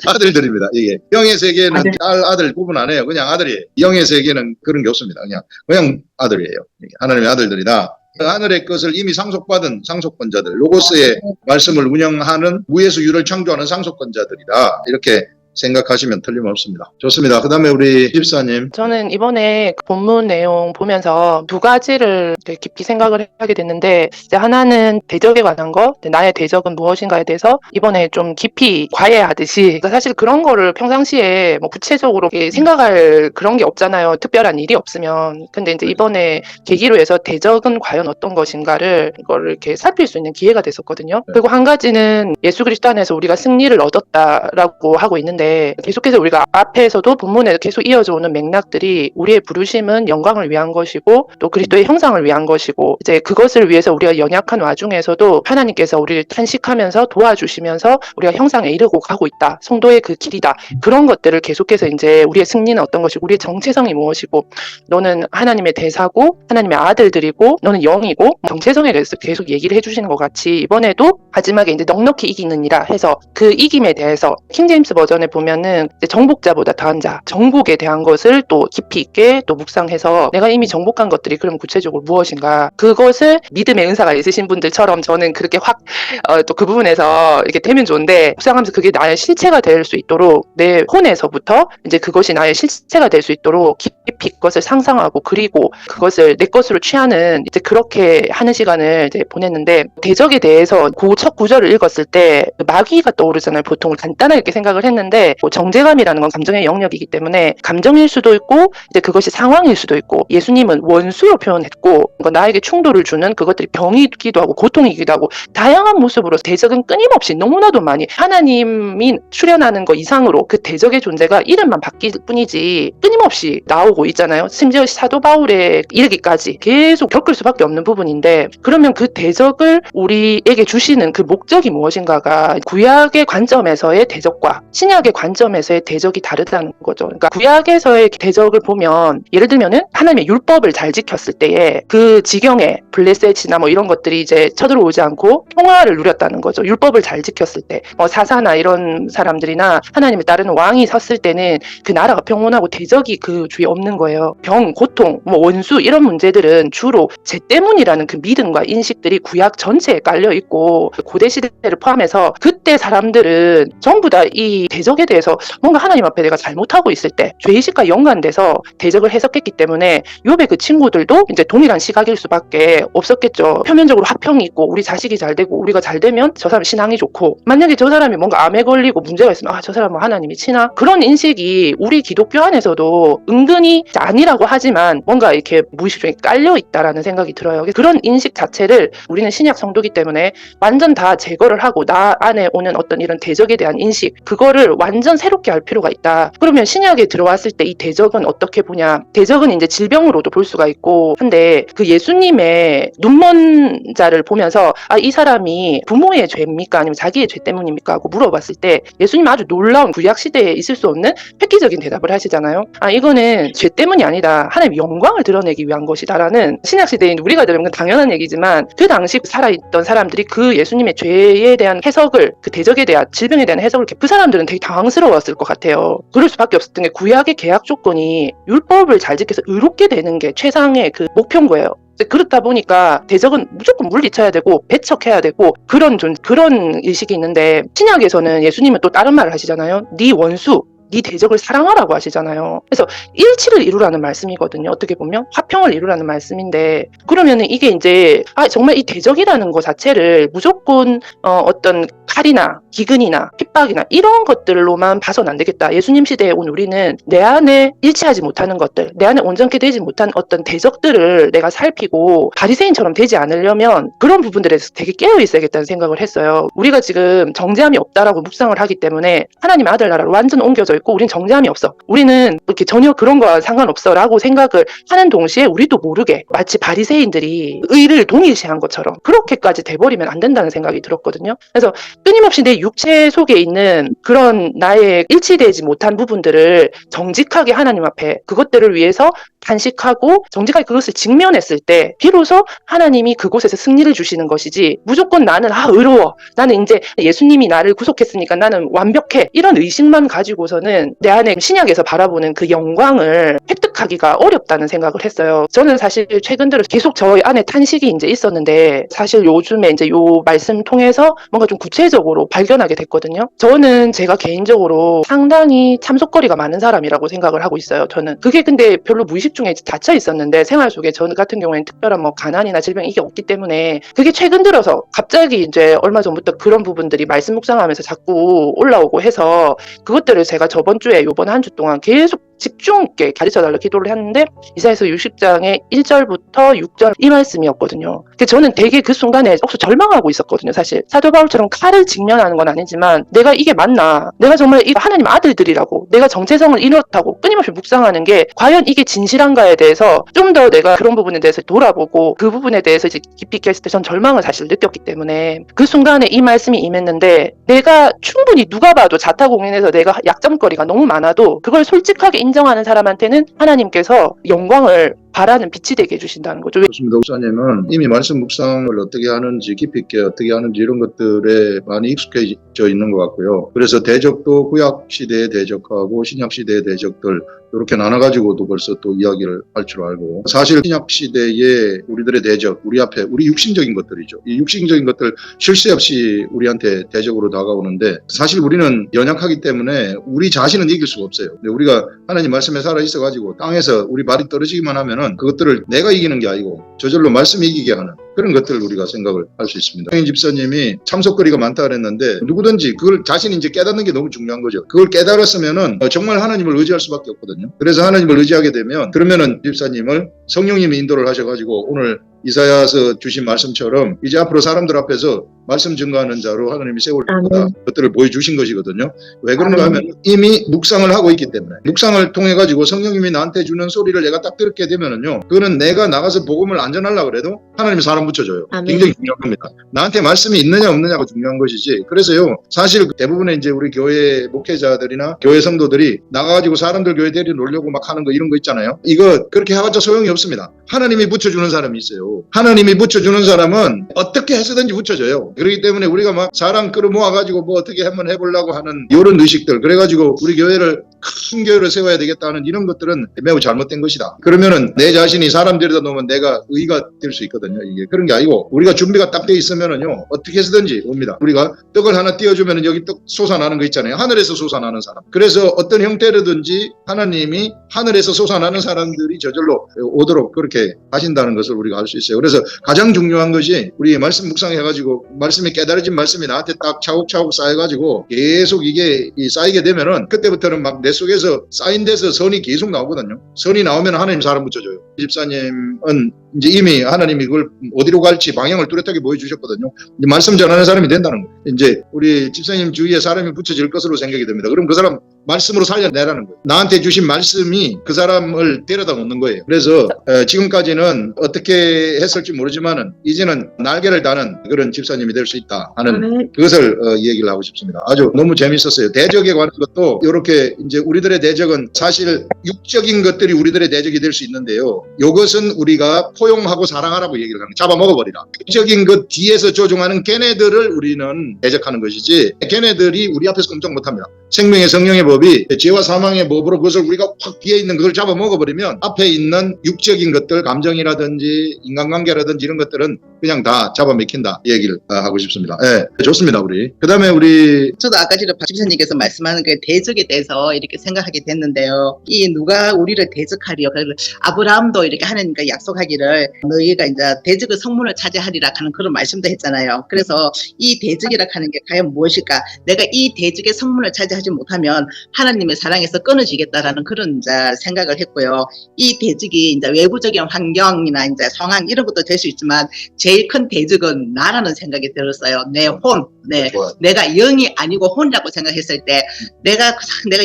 아들들입니다. 이게 영의 세계는 딸 아들 구분 안 해요. 그냥 아들이에요. 영의 세계는 그런 게 없습니다. 그냥 아들이에요. 하나님의 아들들이다. 하늘의 것을 이미 상속받은 상속권자들, 로고스의 말씀을 운영하는 무에서 유를 창조하는 상속권자들이다. 이렇게 생각하시면 틀림없습니다. 좋습니다. 그 다음에 우리 집사님. 저는 이번에 본문 내용 보면서 두 가지를 깊이 생각을 하게 됐는데 이제 하나는 대적에 관한 거, 나의 대적은 무엇인가에 대해서 이번에 좀 깊이 과외하듯이 사실 그런 거를 평상시에 뭐 구체적으로 생각할 그런 게 없잖아요. 특별한 일이 없으면. 근데 이제 이번에 계기로 해서 대적은 과연 어떤 것인가를 이거를 이렇게 살필 수 있는 기회가 됐었거든요. 그리고 한 가지는 예수 그리스도 안에서 우리가 승리를 얻었다라고 하고 있는데 계속해서 우리가 앞에서도 본문에 계속 이어져 오는 맥락들이 우리의 부르심은 영광을 위한 것이고 또 그리스도의 형상을 위한 것이고 이제 그것을 위해서 우리가 연약한 와중에서도 하나님께서 우리를 탄식하면서 도와주시면서 우리가 형상에 이르고 가고 있다. 성도의 그 길이다. 그런 것들을 계속해서 이제 우리의 승리는 어떤 것이고 우리의 정체성이 무엇이고 너는 하나님의 대사고 하나님의 아들들이고 너는 영이고 정체성에 대해서 계속 얘기를 해주시는 것 같이 이번에도 마지막에 이제 넉넉히 이기느니라 해서 그 이김에 대해서 킹제임스 버전에 보면은 정복자보다 더한 자, 정복에 대한 것을 또 깊이 있게 또 묵상해서 내가 이미 정복한 것들이 그럼 구체적으로 무엇인가 그것을 믿음의 은사가 있으신 분들처럼 저는 그렇게 확 또 그 부분에서 이렇게 되면 좋은데 묵상하면서 그게 나의 실체가 될 수 있도록 내 혼에서부터 이제 그것이 나의 실체가 될 수 있도록 깊이 그것을 상상하고 그리고 그것을 내 것으로 취하는 이제 그렇게 하는 시간을 이제 보냈는데 대적에 대해서 그 첫 구절을 읽었을 때 마귀가 떠오르잖아요. 보통 간단하게 이렇게 생각을 했는데 정제감이라는 건 감정의 영역이기 때문에 감정일 수도 있고 이제 그것이 상황일 수도 있고 예수님은 원수로 표현했고 나에게 충돌을 주는 그것들이 병이기도 하고 고통이기도 하고 다양한 모습으로 대적은 끊임없이 너무나도 많이 하나님이 출현하는 것 이상으로 그 대적의 존재가 이름만 바뀔 뿐이지 끊임없이 나오고 있잖아요. 심지어 사도 바울에 이르기까지 계속 겪을 수밖에 없는 부분인데 그러면 그 대적을 우리에게 주시는 그 목적이 무엇인가가 구약의 관점에서의 대적과 신약의 관점에서의 대적이 다르다는 거죠. 그러니까 구약에서의 대적을 보면 예를 들면은 하나님의 율법을 잘 지켰을 때에 그 지경에 블레셋이나 뭐 이런 것들이 이제 쳐들어오지 않고 평화를 누렸다는 거죠. 율법을 잘 지켰을 때 사사나 이런 사람들이나 하나님을 따르는 왕이 섰을 때는 그 나라가 평온하고 대적이 그 주위에 없는 거예요. 병, 고통, 뭐 원수 이런 문제들은 주로 죄 때문이라는 그 믿음과 인식들이 구약 전체에 깔려 있고 고대 시대를 포함해서 그때 사람들은 전부 다 이 대적에 대해서 뭔가 하나님 앞에 내가 잘못하고 있을 때 죄의식과 연관돼서 대적을 해석했기 때문에 욥의 그 친구들도 이제 동일한 시각일 수밖에 없었겠죠. 표면적으로 화평이 있고 우리 자식이 잘 되고 우리가 잘 되면 저 사람 신앙이 좋고 만약에 저 사람이 뭔가 암에 걸리고 문제가 있으면 저 사람은 하나님이 치나? 그런 인식이 우리 기독교 안에서도 은근히 아니라고 하지만 뭔가 이렇게 무의식 중에 깔려 있다라는 생각이 들어요. 그런 인식 자체를 우리는 신약 성도기 때문에 완전 다 제거를 하고 나 안에 오는 어떤 이런 대적에 대한 인식 그거를 완전 완전 새롭게 할 필요가 있다. 그러면 신약에 들어왔을 때 이 대적은 어떻게 보냐? 대적은 이제 질병으로도 볼 수가 있고 한데 그 예수님의 눈먼 자를 보면서 이 사람이 부모의 죄입니까? 아니면 자기의 죄 때문입니까? 하고 물어봤을 때 예수님은 아주 놀라운 구약 시대에 있을 수 없는 획기적인 대답을 하시잖아요. 이거는 죄 때문이 아니다. 하나님의 영광을 드러내기 위한 것이다라는 신약 시대인 우리가 들으면 당연한 얘기지만 그 당시 살아있던 사람들이 그 예수님의 죄에 대한 해석을 그 대적에 대한 질병에 대한 해석을 그 사람들은 되게 당황스러웠을 것 같아요. 그럴 수밖에 없었던 게 구약의 계약 조건이 율법을 잘 지켜서 의롭게 되는 게 최상의 그 목표인 거예요. 그렇다 보니까 대적은 무조건 물리쳐야 되고 배척해야 되고 그런 의식이 있는데 신약에서는 예수님은 또 다른 말을 하시잖아요. 네 원수 네 대적을 사랑하라고 하시잖아요. 그래서 일치를 이루라는 말씀이거든요. 어떻게 보면 화평을 이루라는 말씀인데 그러면은 이게 이제 정말 이 대적이라는 것 자체를 무조건 어떤 칼이나 기근이나 핍박이나 이런 것들로만 봐서는 안 되겠다. 예수님 시대에 온 우리는 내 안에 일치하지 못하는 것들, 내 안에 온전케 되지 못한 어떤 대적들을 내가 살피고 바리새인처럼 되지 않으려면 그런 부분들에 대해서 되게 깨어 있어야겠다는 생각을 했어요. 우리가 지금 정죄함이 없다라고 묵상을 하기 때문에 하나님의 아들 나라로 완전 옮겨져 있고 우린 정죄함이 없어. 우리는 이렇게 전혀 그런 거와 상관없어라고 생각을 하는 동시에 우리도 모르게 마치 바리새인들이 의를 동일시한 것처럼 그렇게까지 돼버리면 안 된다는 생각이 들었거든요. 그래서 끊임없이 내 육체 속에 있는 그런 나의 일치되지 못한 부분들을 정직하게 하나님 앞에 그것들을 위해서 단식하고 정직하게 그것을 직면했을 때 비로소 하나님이 그곳에서 승리를 주시는 것이지 무조건 나는 의로워. 나는 이제 예수님이 나를 구속했으니까 나는 완벽해. 이런 의식만 가지고서는 내 안에 신약에서 바라보는 그 영광을 획득하기가 어렵다는 생각을 했어요. 저는 사실 최근 들어 계속 저 안에 탄식이 이제 있었는데 사실 요즘에 이제 요 말씀 통해서 뭔가 좀 구체적으로 발견하게 됐거든요. 저는 제가 개인적으로 상당히 참속거리가 많은 사람이라고 생각을 하고 있어요. 저는 그게 근데 별로 무의식 중에 닫혀 있었는데 생활 속에 저 같은 경우에는 특별한 뭐 가난이나 질병 이게 없기 때문에 그게 최근 들어서 갑자기 이제 얼마 전부터 그런 부분들이 말씀 묵상하면서 자꾸 올라오고 해서 그것들을 제가 저번 주에 요번 한 주 동안 계속 집중 있게 가르쳐달라 기도를 했는데 이사야서 60장의 1절부터 6절 이 말씀이었거든요. 저는 되게 그 순간에 억수 절망하고 있었거든요. 사실 사도 바울처럼 칼을 직면하는 건 아니지만 내가 이게 맞나? 내가 정말 이 하나님 아들들이라고 내가 정체성을 이뤘다고 끊임없이 묵상하는 게 과연 이게 진실한가에 대해서 좀 더 내가 그런 부분에 대해서 돌아보고 그 부분에 대해서 이제 깊이 있게 했을 때 전 절망을 사실 느꼈기 때문에 그 순간에 이 말씀이 임했는데 내가 충분히 누가 봐도 자타공인해서 내가 약점거리가 너무 많아도 그걸 솔직하게 인정하는 사람한테는 하나님께서 영광을 바라는 빛이 되게 해주신다는 거죠. 그렇습니다. 목사님은 이미 말씀 묵상을 어떻게 하는지 깊이 있게 어떻게 하는지 이런 것들에 많이 익숙해져 있는 것 같고요. 그래서 대적도 구약 시대의 대적하고 신약 시대의 대적들 이렇게 나눠가지고도 벌써 또 이야기를 할 줄 알고 사실 신약 시대의 우리들의 대적, 우리 앞에 우리 육신적인 것들이죠. 이 육신적인 것들 쉴 새 없이 우리한테 대적으로 다가오는데 사실 우리는 연약하기 때문에 우리 자신은 이길 수가 없어요. 근데 우리가 하나님 말씀에 살아 있어가지고 땅에서 우리 발이 떨어지기만 하면은 그것들을 내가 이기는 게 아니고 저절로 말씀이 이기게 하는 그런 것들을 우리가 생각을 할 수 있습니다. 황인 집사님이 참석거리가 많다 그랬는데 누구든지 그걸 자신이 이제 깨닫는 게 너무 중요한 거죠. 그걸 깨달았으면은 정말 하나님을 의지할 수밖에 없거든요. 그래서 하나님을 의지하게 되면 그러면은 집사님을 성령님이 인도를 하셔가지고 오늘 이사야서 주신 말씀처럼 이제 앞으로 사람들 앞에서 말씀 증거하는 자로 하나님이 세울 거다. 그것들을 보여주신 것이거든요. 왜 그런가 하면 이미 묵상을 하고 있기 때문에 묵상을 통해 가지고 성령님이 나한테 주는 소리를 내가 딱 듣게 되면은요. 그거는 내가 나가서 복음을 안 전하려고 그래도 하나님이 사람 붙여줘요. 굉장히 중요한 겁니다. 나한테 말씀이 있느냐 없느냐가 중요한 것이지. 그래서요. 사실 대부분의 이제 우리 교회 목회자들이나 교회 성도들이 나가가지고 사람들 교회 데려오려고 막 하는 거 이런 거 있잖아요. 이거 그렇게 해봤자 소용이 없습니다. 하나님이 붙여주는 사람이 있어요. 하나님이 붙여주는 사람은 어떻게 해서든지 붙여줘요. 그렇기 때문에 우리가 막 사람 끌어모아가지고 뭐 어떻게 한번 해보려고 하는 이런 의식들 그래가지고 우리 교회를 큰 교회를 세워야 되겠다는 이런 것들은 매우 잘못된 것이다. 그러면은 내 자신이 사람 데려다 놓으면 내가 의가 될 수 있거든요. 이게 그런 게 아니고 우리가 준비가 딱 돼 있으면은요 어떻게 해서든지 옵니다. 우리가 떡을 하나 띄워주면은 여기 떡 솟아나는 거 있잖아요. 하늘에서 솟아나는 사람. 그래서 어떤 형태로든지 하나님이 하늘에서 솟아나는 사람들이 저절로 오도록 그렇게 하신다는 것을 우리가 알 수 있어요. 그래서 가장 중요한 것이 우리 말씀 묵상해가지고 말씀이 깨달아진 말씀이 나한테 딱 차곡차곡 쌓여가지고 계속 이게 쌓이게 되면은 그때부터는 막 내 뱃속에서 쌓인데서 선이 계속 나오거든요. 선이 나오면 하나님 사람 붙여줘요. 집사님은 이제 이미 하나님이 그걸 어디로 갈지 방향을 뚜렷하게 보여주셨거든요. 이제 말씀 전하는 사람이 된다는 거예요. 이제 우리 집사님 주위에 사람이 붙여질 것으로 생각이 됩니다. 그럼 그 사람 말씀으로 살려내라는 거예요. 나한테 주신 말씀이 그 사람을 데려다 놓는 거예요. 그래서 지금까지는 어떻게 했을지 모르지만은 이제는 날개를 다는 그런 집사님이 될 수 있다 하는 그것을 얘기를 하고 싶습니다. 아주 너무 재밌었어요. 대적에 관한 것도 이렇게 이제 우리들의 대적은 사실 육적인 것들이 우리들의 대적이 될 수 있는데요. 이것은 우리가 포용하고 사랑하라고 얘기를 하는 거예요. 잡아먹어버리라. 육적인 것 뒤에서 조종하는 걔네들을 우리는 대적하는 것이지 걔네들이 우리 앞에서 꼼짝 못합니다. 생명의 성령의 법이 죄와 사망의 법으로 그것을 우리가 확 뒤에 있는 그걸 잡아먹어버리면 앞에 있는 육적인 것들, 감정이라든지 인간관계라든지 이런 것들은 그냥 다 잡아먹힌다 이 얘기를 하고 싶습니다. 네, 좋습니다. 우리 그 다음에 우리 저도 아까 전에 박 집사님께서 말씀하는 그 대적에 대해서 이렇게 생각하게 됐는데요. 이 누가 우리를 대적하리요? 아브라함도 이렇게 하나님과 약속하기를 너희가 이제 대적의 성문을 차지하리라 하는 그런 말씀도 했잖아요. 그래서 이 대적이라 하는 게 과연 무엇일까? 내가 이 대적의 성문을 차지하지 못하면 하나님의 사랑에서 끊어지겠다라는 그런 이제 생각을 했고요. 이 대적이 이제 외부적인 환경이나 이제 상황 이런 것도 될 수 있지만 제일 큰 대적은 나라는 생각이 들었어요. 내 혼, 내가 영이 아니고 혼이라고 생각했을 때 내가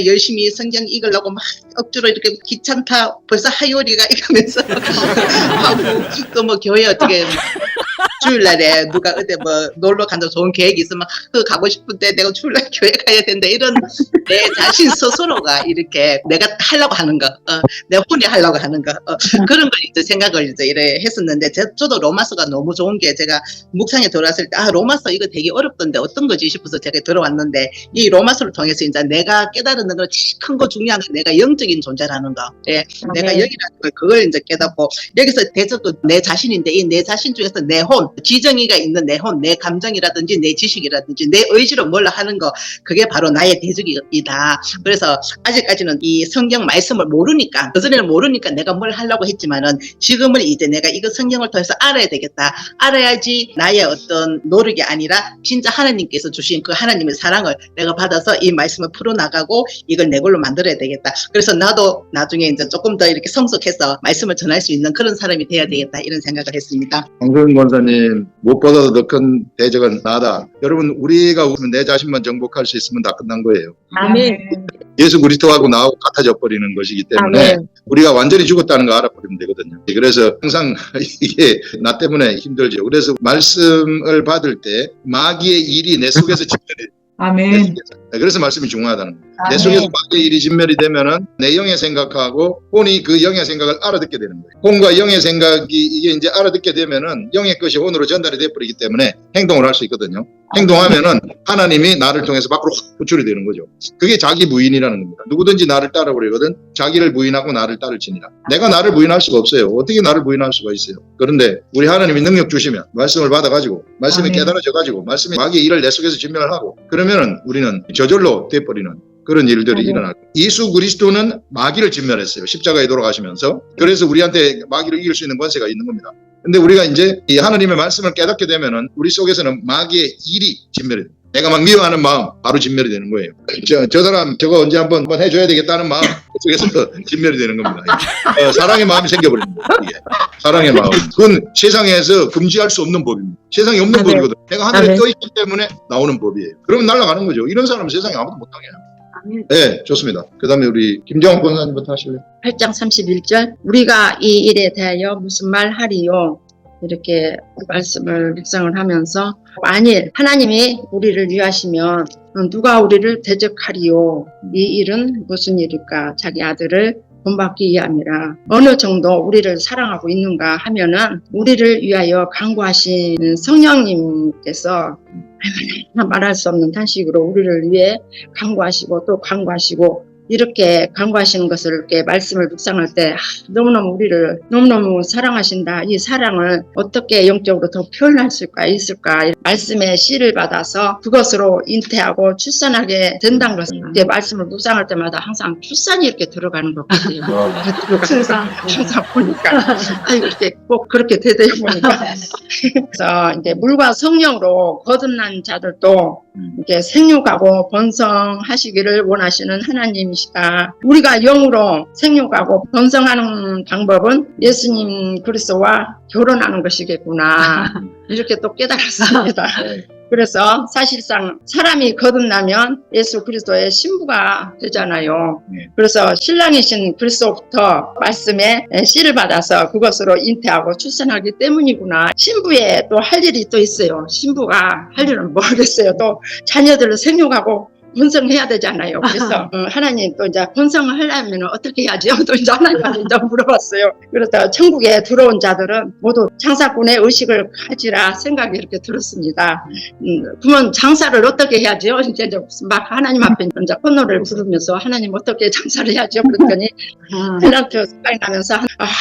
열심히 성경 읽으려고 막 억지로 이렇게 귀찮다 벌써 하요리가 이러면서 하고 또 뭐 교회 어떻게 주일날에 누가 어디 뭐 놀러 간다 좋은 계획이 있으면 그 가고 싶은데 내가 주일날 교회 가야 된다 이런 내 자신 스스로가 이렇게 내가 하려고 하는 거, 내 혼이 하려고 하는 거 그런 걸 이제 생각을 이제 이래 했었는데 저도 로마서가 너무 좋은 게 제가 묵상에 들어왔을 때 로마서 이거 되게 어렵던데 어떤 거지 싶어서 제가 들어왔는데 이 로마서를 통해서 이제 내가 깨달은 거 제일 큰 거 중요한 건 내가 영적인 존재라는 거, 내가 영이라는 걸 그걸 이제 깨닫고 여기서 대적도 내 자신인데 이 내 자신 중에서 내 혼, 지정이가 있는 내 혼, 내 감정이라든지 내 지식이라든지 내 의지로 뭘 하는 거 그게 바로 나의 대적이다. 그래서 아직까지는 이 성경 말씀을 모르니까 그전에는 모르니까 내가 뭘 하려고 했지만은 지금은 이제 내가 이거 성경을 통해서 알아야 되겠다. 알아야지 나의 어떤 노력이 아니라 진짜 하나님께서 주신 그 하나님의 사랑을 내가 받아서 이 말씀을 풀어나가고 이걸 내 걸로 만들어야 되겠다. 그래서 나도 나중에 이제 조금 더 이렇게 성숙해서 말씀을 전할 수 있는 그런 사람이 돼야 되겠다 이런 생각을 했습니다. 황소영 권사님 무엇보다도 더 큰 대적은 나다. 여러분 우리가 내 자신만 정복할 수 있으면 다 끝난 거예요. 아멘. 예수 그리스도하고 나하고 같아져 버리는 것이기 때문에 아멘. 우리가 완전히 죽었다는 거 알아버리면 되거든요. 그래서 항상 이게 나 때문에 힘들죠. 그래서 말씀을 받을 때 마귀의 일이 내 속에서 진면이 아멘. 그래서 말씀이 중요하다는 거예요. 내 속에서 마귀의 일이 진멸이 되면은 내 영의 생각하고 혼이 그 영의 생각을 알아듣게 되는 거예요. 혼과 영의 생각이 이게 이제 알아듣게 되면은 영의 것이 혼으로 전달이 돼버리기 때문에 행동을 할 수 있거든요. 행동하면은 하나님이 나를 통해서 밖으로 확 구출이 되는 거죠. 그게 자기 부인이라는 겁니다. 누구든지 나를 따라오려거든 자기를 부인하고 나를 따를지니라. 내가 나를 부인할 수가 없어요. 어떻게 나를 부인할 수가 있어요. 그런데 우리 하나님이 능력 주시면 말씀을 받아가지고 말씀이 깨달아져가지고 말씀이 마귀의 일을 내 속에서 진멸을 하고 그러면은 우리는 저절로 돼버리는 그런 일들이 일어나요. 예수 그리스도는 마귀를 진멸했어요. 십자가에 돌아가시면서. 그래서 우리한테 마귀를 이길 수 있는 권세가 있는 겁니다. 근데 우리가 이제 이 하나님의 말씀을 깨닫게 되면은 우리 속에서는 마귀의 일이 진멸이 돼요. 내가 막 미워하는 마음 바로 진멸이 되는 거예요. 저 사람 저거 언제 한번 해줘야 되겠다는 마음 속에서 진멸이 되는 겁니다. 사랑의 마음이 생겨버리는 거예요. 이게. 사랑의 마음. 그건 세상에서 금지할 수 없는 법입니다. 세상에 없는 법이거든요. 내가 하늘에 떠있기 때문에 나오는 법이에요. 그러면 날아가는 거죠. 이런 사람은 세상에 아무도 못하게 해요. 네, 좋습니다. 그 다음에 우리 김정환 권사님부터 하실래요? 8장 31절 우리가 이 일에 대하여 무슨 말 하리요? 이렇게 말씀을 묵상을 하면서 만일 하나님이 우리를 위하시면 누가 우리를 대적하리요? 이 일은 무슨 일일까? 자기 아들을 본받기 위함이라. 어느 정도 우리를 사랑하고 있는가 하면은 우리를 위하여 간구하신 성령님께서 말할 수 없는 탄식으로 우리를 위해 간구하시고 또 간구하시고 이렇게 간구하시는 것을 이렇게 말씀을 묵상할 때 너무너무 우리를 너무너무 사랑하신다. 이 사랑을 어떻게 영적으로 더 표현할 수가 있을까? 말씀의 씨를 받아서 그것으로 잉태하고 출산하게 된다는 것을 이제 말씀을 묵상할 때마다 항상 출산이 이렇게 들어가는 것 같아요. 항상 보니까 이렇게 꼭 그렇게 되다 보니까 그래서 이제 물과 성령으로 거듭난 자들도 이렇게 생육하고 번성하시기를 원하시는 하나님이 하나님이시다. 우리가 영으로 생육하고 번성하는 방법은 예수님 그리스도와 결혼하는 것이겠구나. 이렇게 또 깨달았습니다. 그래서 사실상 사람이 거듭나면 예수 그리스도의 신부가 되잖아요. 그래서 신랑이신 그리스도부터 말씀에 씨를 받아서 그것으로 잉태하고 출산하기 때문이구나. 신부에 또 할 일이 또 있어요. 신부가 할 일은 모르겠어요. 또 자녀들을 생육하고 번성해야 되잖아요. 그래서 하나님 또 이제 번성을 하려면 어떻게 해야지? 또 이제 하나님한테 이제 물어봤어요. 그래서 천국에 들어온 자들은 모두 장사꾼의 의식을 가지라 생각이 이렇게 들었습니다. 그러면 장사를 어떻게 해야지요? 이제 막 하나님 앞에 이제 콧노래를 부르면서 하나님 어떻게 장사를 해야죠? 그랬더니 달란트 생각이 나면서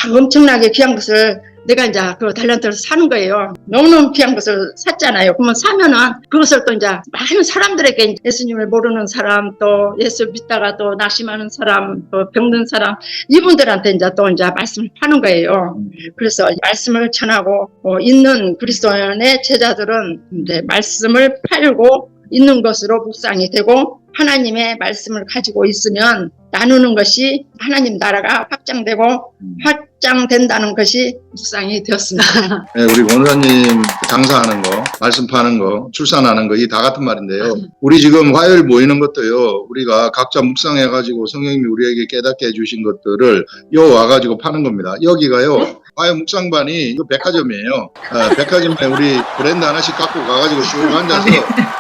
엄청나게 귀한 것을 내가 이제 그 달란트를 사는 거예요. 너무너무 귀한 것을 샀잖아요. 그러면 사면은 그것을 또 이제 많은 사람들에게 예수님을 모르는 사람, 또 예수 믿다가 또 낙심하는 사람, 또 병든 사람, 이분들한테 이제 또 이제 말씀을 파는 거예요. 그래서 말씀을 전하고 있는 그리스도인의 제자들은 이제 말씀을 팔고 있는 것으로 묵상이 되고 하나님의 말씀을 가지고 있으면 나누는 것이 하나님 나라가 확장된다는 것이 묵상이 되었습니다. 네, 우리 권사님 장사하는 거, 말씀 파는 거, 출산하는 거, 이 다 같은 말인데요. 우리 지금 화요일 모이는 것도요, 우리가 각자 묵상해가지고 성령님이 우리에게 깨닫게 해주신 것들을 요 와가지고 파는 겁니다. 여기가요, 화요 묵상반이 이거 백화점이에요. 백화점에 우리 브랜드 하나씩 갖고 가가지고 쭉 앉아서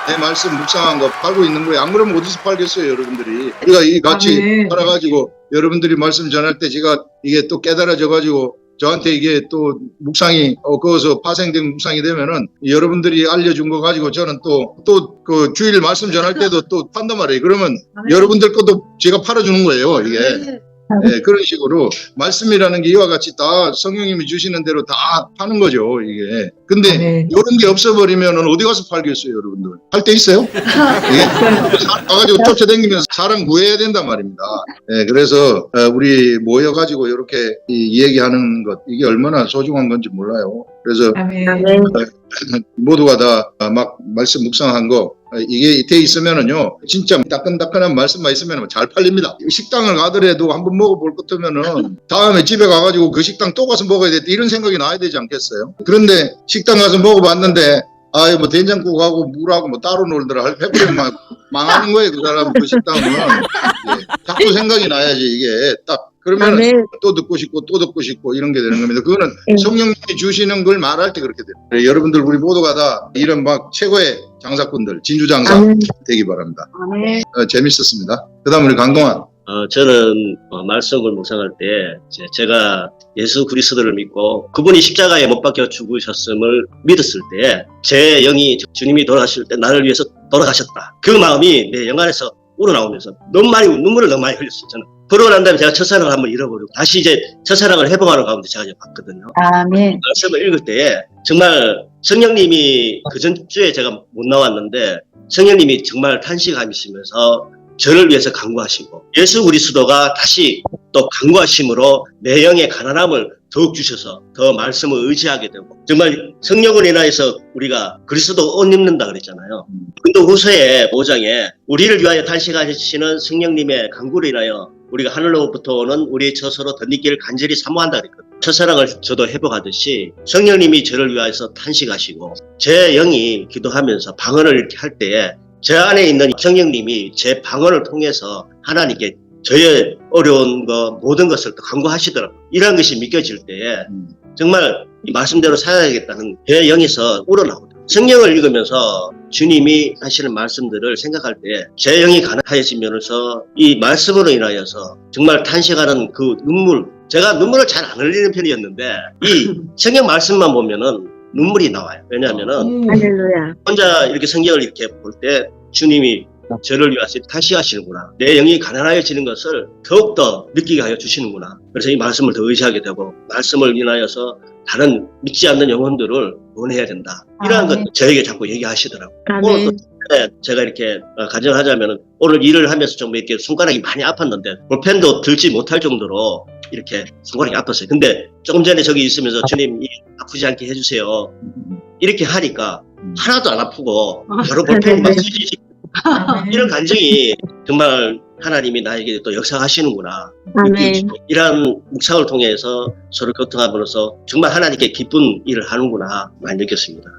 내 말씀 묵상한 거 팔고 있는 거예요. 안 그러면 어디서 팔겠어요, 여러분들이. 우리가 이 같이 팔아가지고 여러분들이 말씀 전할 때 제가 이게 또 깨달아져가지고 저한테 이게 또 묵상이 거기서 파생된 묵상이 되면은 여러분들이 알려준 거 가지고 저는 또 그 주일 말씀 전할 때도 또 판단 말이에요. 그러면 여러분들 것도 제가 팔아주는 거예요, 이게. 네, 그런 식으로 말씀이라는 게 이와 같이 다 성령님이 주시는 대로 다 파는 거죠, 이게. 근데 이런 게 없어버리면은 어디 가서 팔겠어요, 여러분들? 할 데 있어요? 가가지고 쫓아다니면서 사람 구해야 된단 말입니다. 네, 그래서 우리 모여가지고 이렇게 얘기하는 것, 이게 얼마나 소중한 건지 몰라요. 그래서 모두가 다 막 말씀 묵상한 거 이게 돼 있으면은요 진짜 따끈따끈한 말씀만 있으면 잘 팔립니다. 식당을 가더라도 한번 먹어볼 것 같으면은 다음에 집에 가가지고 그 식당 또 가서 먹어야 돼 이런 생각이 나야 되지 않겠어요? 그런데 식당 가서 먹어봤는데 뭐 된장국하고 물하고 뭐 따로 놀더라 해버리면 망하는 거예요. 그 사람 그 식당은. 자꾸 생각이 나야지 이게 딱. 그러면 또 듣고 싶고 또 듣고 싶고 이런 게 되는 겁니다. 그거는 성령님이 주시는 걸 말할 때 그렇게 돼요. 여러분들 우리 모두가 다 이런 막 최고의 장사꾼들 진주장사 되기 바랍니다. 재밌었습니다. 그 다음 우리 강동환. 저는 말씀을 묵상할 때 제가 예수 그리스도를 믿고 그분이 십자가에 못 박혀 죽으셨음을 믿었을 때 제 영이 주님이 돌아가실 때 나를 위해서 돌아가셨다. 그 마음이 내 영 안에서 우러나오면서 눈물을 너무 많이 흘렸어요. 저는. 그러고 난 다음에 제가 첫사랑을 한번 잃어버리고 다시 이제 첫사랑을 회복하는 가운데 제가 이제 봤거든요. 아멘. 말씀을 읽을 때 정말 성령님이 그 전주에 제가 못 나왔는데 성령님이 정말 탄식하시면서 저를 위해서 간구하시고 예수 그리스도가 다시 또 간구하심으로 내 영의 가난함을 더욱 주셔서 더 말씀을 의지하게 되고 정말 성령을 인하여서 우리가 그리스도 옷 입는다 그랬잖아요. 고린도후서의 5장에 우리를 위하여 탄식하시는 성령님의 간구를 인하여 우리가 하늘로부터 오는 우리의 처소로 덧입기를 간절히 사모한다 그랬거든요. 첫사랑을 저도 회복하듯이 성령님이 저를 위하여서 탄식하시고 제 영이 기도하면서 방언을 이렇게 할 때에 제 안에 있는 성령님이 제 방언을 통해서 하나님께 저의 어려운 거 모든 것을 또 간구하시더라고요. 이런 것이 믿겨질 때에 정말 이 말씀대로 살아야겠다는 제 영에서 우러나오더라고요. 성경을 읽으면서 주님이 하시는 말씀들을 생각할 때 제 영이 가난해지면서 이 말씀으로 인하여서 정말 탄식하는 그 눈물, 제가 눈물을 잘 안 흘리는 편이었는데 이 성경 말씀만 보면은 눈물이 나와요. 왜냐하면은 할렐루야. 혼자 이렇게 성경을 이렇게 볼 때 주님이 저를 위하여 탄식하시는구나. 내 영이 가난해지는 것을 더욱더 느끼게 하여 주시는구나. 그래서 이 말씀을 더 의지하게 되고 말씀을 인하여서 다른 믿지 않는 영혼들을 원해야 된다. 이러한 것 저에게 자꾸 얘기하시더라고요. 오늘 또 제가 이렇게 가정을 하자면은 오늘 일을 하면서 좀 이렇게 손가락이 많이 아팠는데 볼펜도 들지 못할 정도로 이렇게 손가락이 아팠어요. 근데 조금 전에 저기 있으면서 주님 아프지 않게 해주세요. 이렇게 하니까 하나도 안 아프고 바로 볼펜이 막 이런 감정이 정말 하나님이 나에게 또 역사하시는구나. 아멘. 이러한 묵상을 통해서 서로 교통함으로써 정말 하나님께 기쁜 일을 하는구나 많이 느꼈습니다.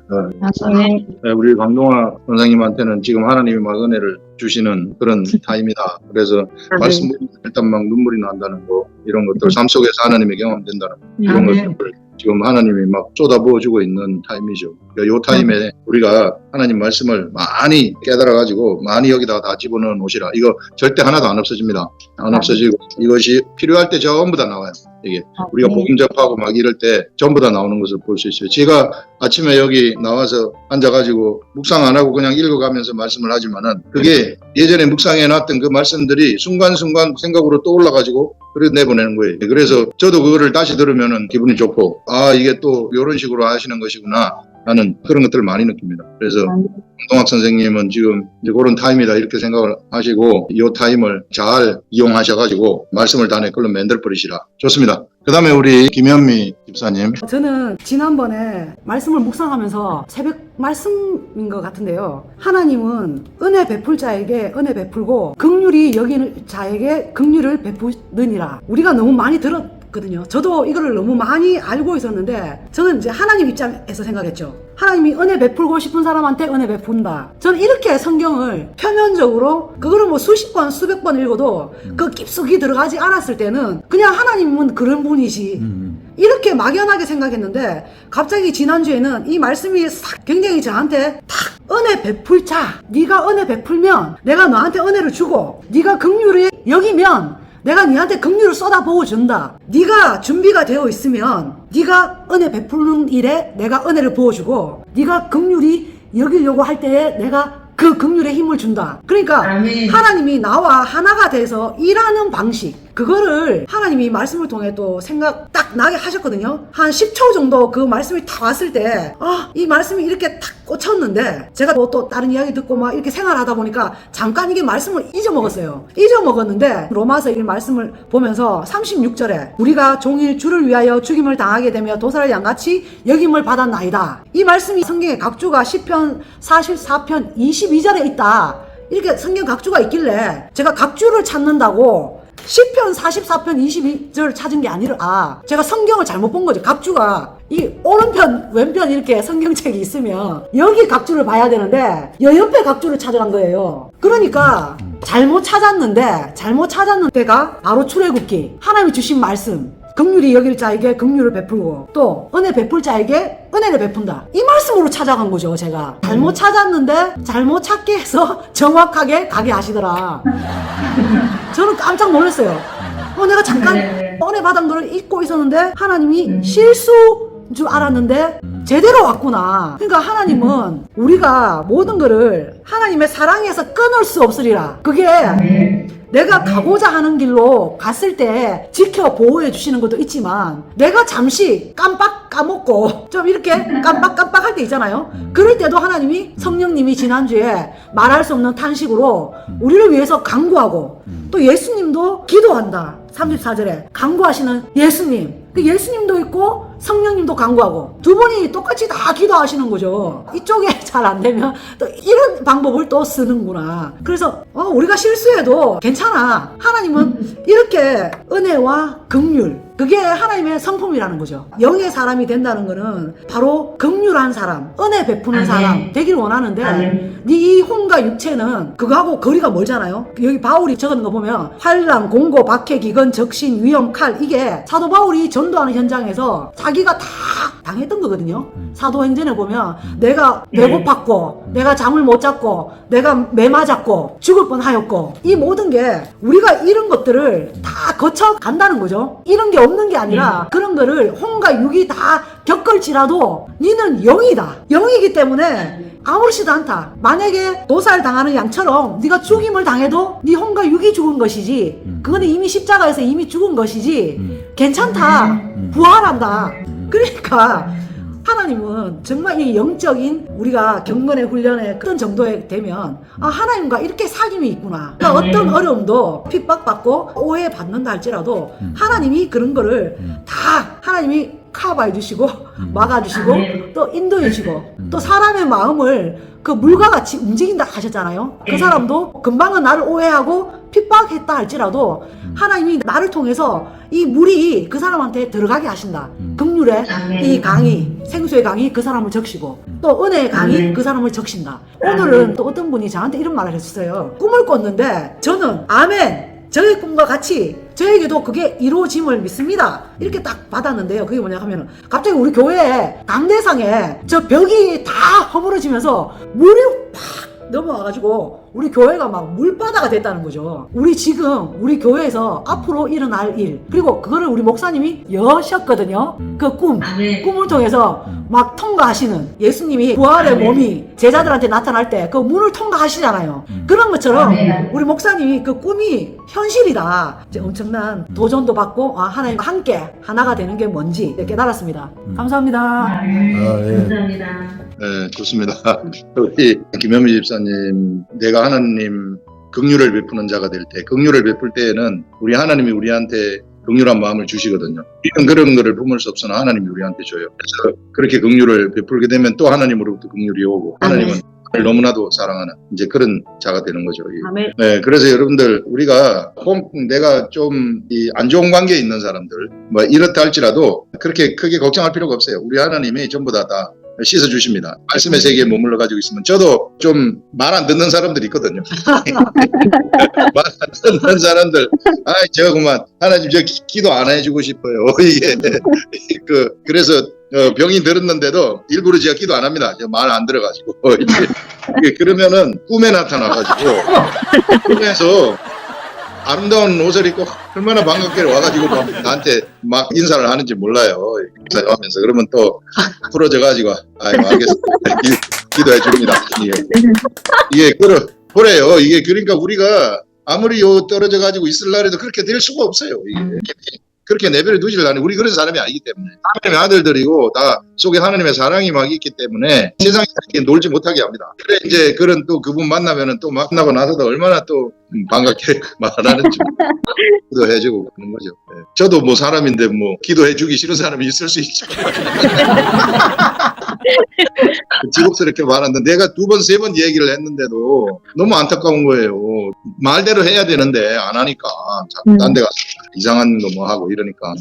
네, 우리 강동화 원장님한테는 지금 하나님이 막 은혜를 주시는 그런 타임이다. 그래서 말씀 일단 막 눈물이 난다는 거 이런 것들 삶 속에서 하나님의 경험된다는 거, 이런 아멘. 것들 지금 하나님이 막 쏟아부어주고 있는 타임이죠. 그러니까 이 타임에 우리가 하나님 말씀을 많이 깨달아가지고 많이 여기다가 다 집어넣어 놓으시라. 이거 절대 하나도 안 없어집니다. 안 없어지고 이것이 필요할 때 전부 다 나와요. 이게 우리가 복음 접하고 막 이럴 때 전부 다 나오는 것을 볼 수 있어요. 제가 아침에 여기 나와서 앉아가지고 묵상 안 하고 그냥 읽어가면서 말씀을 하지만은 그게 예전에 묵상해 놨던 그 말씀들이 순간순간 생각으로 떠올라가지고 그래 내보내는 거예요. 그래서 저도 그거를 다시 들으면은 기분이 좋고 아 이게 또 이런 식으로 하시는 것이구나 하는 그런 것들을 많이 느낍니다. 그래서 강동학 선생님은 지금 이제 그런 타임이다 이렇게 생각을 하시고 이 타임을 잘 이용하셔가지고 말씀을 다 내걸로 만들어 버리시라. 좋습니다. 그 다음에 우리 김현미 집사님. 저는 지난번에 말씀을 묵상하면서 새벽 말씀인 것 같은데요. 하나님은 은혜 베풀 자에게 은혜 베풀고 긍휼히 여기는 자에게 긍휼을 베푸느니라. 우리가 너무 많이 들었거든요. 저도 이거를 너무 많이 알고 있었는데 저는 이제 하나님 입장에서 생각했죠. 하나님이 은혜 베풀고 싶은 사람한테 은혜 베푼다. 저는 이렇게 성경을 표면적으로 그거를 뭐 수십 번 수백 번 읽어도 그 깊숙이 들어가지 않았을 때는 그냥 하나님은 그런 분이지 이렇게 막연하게 생각했는데 갑자기 지난주에는 이 말씀이 싹 굉장히 저한테 탁 은혜 베풀 자, 네가 은혜 베풀면 내가 너한테 은혜를 주고 네가 긍휼히 여기면 내가 네한테 긍휼을 쏟아부어 준다. 네가 준비가 되어 있으면 네가 은혜 베푸는 일에 내가 은혜를 부어주고 네가 긍휼히 여기려고 할 때에 내가 그 긍휼의 힘을 준다. 그러니까 하나님이 나와 하나가 돼서 일하는 방식 그거를 하나님이 말씀을 통해 또 생각 딱 나게 하셨거든요. 한 10초 정도 그 말씀이 딱 왔을 때 이 말씀이 이렇게 탁 꽂혔는데 제가 또 다른 이야기 듣고 막 이렇게 생활하다 보니까 잠깐 이게 말씀을 잊어먹었어요. 잊어먹었는데 로마서 1 말씀을 보면서 36절에 우리가 종일 주를 위하여 죽임을 당하게 되며 도살의 양같이 여김을 받았나이다. 이 말씀이 성경에 각주가 시편 44편 22절에 있다. 이렇게 성경 각주가 있길래 제가 각주를 찾는다고 시편 44편 22절 찾은 게 아니라 제가 성경을 잘못 본 거죠. 각주가 이 오른편 왼편 이렇게 성경책이 있으면 여기 각주를 봐야 되는데 여 옆에 각주를 찾아간 거예요. 그러니까 잘못 찾았는 데가 바로 출애굽기 하나님이 주신 말씀 긍휼히 여길 자에게 긍휼을 베풀고 또 은혜 베풀 자에게 은혜를 베푼다. 이 말씀으로 찾아간 거죠. 제가 잘못 찾았는데 잘못 찾게 해서 정확하게 가게 하시더라. 저는 깜짝 놀랐어요. 내가 잠깐 은혜 받은 거를 잊고 있었는데 하나님이 실수인 줄 알았는데 제대로 왔구나. 그러니까 하나님은 우리가 모든 거를 하나님의 사랑에서 끊을 수 없으리라. 그게 내가 가고자 하는 길로 갔을 때 지켜 보호해 주시는 것도 있지만 내가 잠시 깜빡 까먹고 좀 이렇게 깜빡깜빡할 때 있잖아요. 그럴 때도 하나님이 성령님이 지난주에 말할 수 없는 탄식으로 우리를 위해서 간구하고 또 예수님도 기도한다. 34절에 간구하시는 예수님. 그 예수님도 있고 성령님도 간구하고 두 분이 똑같이 다 기도하시는 거죠. 이쪽에 잘 안 되면 또 이런 방법을 또 쓰는구나. 그래서 우리가 실수해도 괜찮아. 하나님은 이렇게 은혜와 긍휼 그게 하나님의 성품이라는 거죠. 영의 사람이 된다는 거는 바로 긍휼한 사람, 은혜 베푸는 사람 되길 원하는데 이 혼과 육체는 그거하고 거리가 멀잖아요. 여기 바울이 적은 거 보면 환난, 공고, 박해, 기근, 적신, 위험, 칼 이게 사도 바울이 전도하는 현장에서 자기가 다 당했던 거거든요. 사도행전에 보면 내가 배고팠고 내가 잠을 못 잤고 내가 매 맞았고 죽을 뻔하였고 이 모든 게 우리가 이런 것들을 다 거쳐 간다는 거죠. 이런 게 없는 게 아니라 그런 거를 혼과 육이 다 겪을지라도 니는 영이다. 영이기 때문에 아무렇지도 않다. 만약에 도살 당하는 양처럼 네가 죽임을 당해도 네 혼과 육이 죽은 것이지 그거는 이미 십자가에서 이미 죽은 것이지 괜찮다. 부활한다. 그러니까 하나님은 정말 이 영적인 우리가 경건의 훈련에 그런 정도에 되면 하나님과 이렇게 사귐이 있구나. 그러니까 어떤 어려움도 핍박받고 오해받는다 할지라도 하나님이 그런 거를 다 하나님이 커버해 주시고 막아 주시고 또 인도해 주시고 또 사람의 마음을 그 물과 같이 움직인다 하셨잖아요. 그 사람도 금방은 나를 오해하고 핍박했다 할지라도 하나님이 나를 통해서 이 물이 그 사람한테 들어가게 하신다. 긍휼의 이 강이, 생수의 강이 그 사람을 적시고 또 은혜의 강이 그 사람을 적신다. 오늘은 또 어떤 분이 저한테 이런 말을 했어요. 꿈을 꿨는데 저는 아멘, 저의 꿈과 같이 저에게도 그게 이루어짐을 믿습니다. 이렇게 딱 받았는데요. 그게 뭐냐 하면은 갑자기 우리 교회 강대상에 저 벽이 다 허물어지면서 물이 팍 넘어와가지고 우리 교회가 막 물바다가 됐다는 거죠. 우리 지금 우리 교회에서 앞으로 일어날 일, 그리고 그거를 우리 목사님이 여셨거든요. 그 꿈을 통해서 막 통과하시는, 예수님이 부활의 몸이 제자들한테 나타날 때 그 문을 통과하시잖아요. 그런 것처럼 우리 목사님이 그 꿈이 현실이다. 이제 엄청난 도전도 받고 하나님과 함께 하나가 되는 게 뭔지 깨달았습니다. 감사합니다. 감사합니다. 네, 좋습니다. 우리 김현미 집사님, 내가 하나님 긍휼을 베푸는 자가 될 때, 긍휼을 베풀 때에는 우리 하나님이 우리한테 긍휼한 마음을 주시거든요. 우리는 그런 거를 품을 수 없으나 하나님이 우리한테 줘요. 그래서 그렇게 긍휼을 베풀게 되면 또 하나님으로부터 긍휼이 오고, 하나님은 너무나도 사랑하는 이제 그런 자가 되는 거죠. 네, 그래서 여러분들 우리가 내가 좀 안 좋은 관계에 있는 사람들 뭐 이렇다 할지라도 그렇게 크게 걱정할 필요가 없어요. 우리 하나님이 전부 다 씻어주십니다. 말씀의 세계에 머물러 가지고 있으면 저도 좀 말 안 듣는 사람들이 있거든요. 말 안 듣는 사람들, 제가 그만 하나님 저 기도 안 해주고 싶어요. 이게 그래서 병이 들었는데도 일부러 제가 기도 안 합니다. 말 안 들어가지고 그러면은 꿈에 나타나가지고 꿈에서 아름다운 옷을 입고 얼마나 반갑게 와가지고 나한테 막 인사를 하는지 몰라요. 하면서 그러면 또 풀어져가지고 알겠습니다. 기도해 줍니다. 이게 그래요. 이게 그러니까 우리가 아무리 떨어져가지고 있을라 해도 그렇게 될 수가 없어요. 이게. 그렇게 내버려 두질 않아요. 우리 그런 사람이 아니기 때문에. 하나님의 아들들이고 다 속에 하나님의 사랑이 막 있기 때문에 세상에 이렇게 놀지 못하게 합니다. 그래 이제 그런 또 그분 만나면은 또 만나고 나서도 얼마나 또 반갑게 말하는지 기도해주고 그런 거죠. 네. 저도 뭐 사람인데 뭐 기도해주기 싫은 사람이 있을 수 있죠. 지옥스럽게 말하는데 내가 2번, 3번 얘기를 했는데도 너무 안타까운 거예요. 말대로 해야 되는데 안 하니까 자꾸 딴 데 가서 이상한 거 뭐 하고 이러니까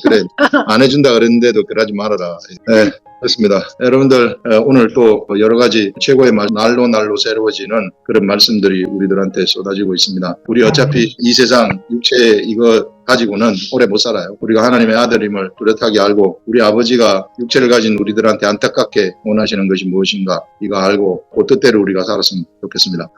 그래 안 해준다 그랬는데도 그러지 말아라. 네, 그렇습니다. 여러분들 오늘 또 여러 가지 최고의 날로 새로워지는 그런 말씀들이 우리들한테 쏟아지고 있습니다. 우리 어차피 이 세상 육체 이거 가지고는 오래 못 살아요. 우리가 하나님의 아들임을 뚜렷하게 알고 우리 아버지가 육체를 가진 우리들한테 안타깝게 원하시는 것이 무엇인가 이거 알고 그 뜻대로 우리가 살았으면 좋겠습니다.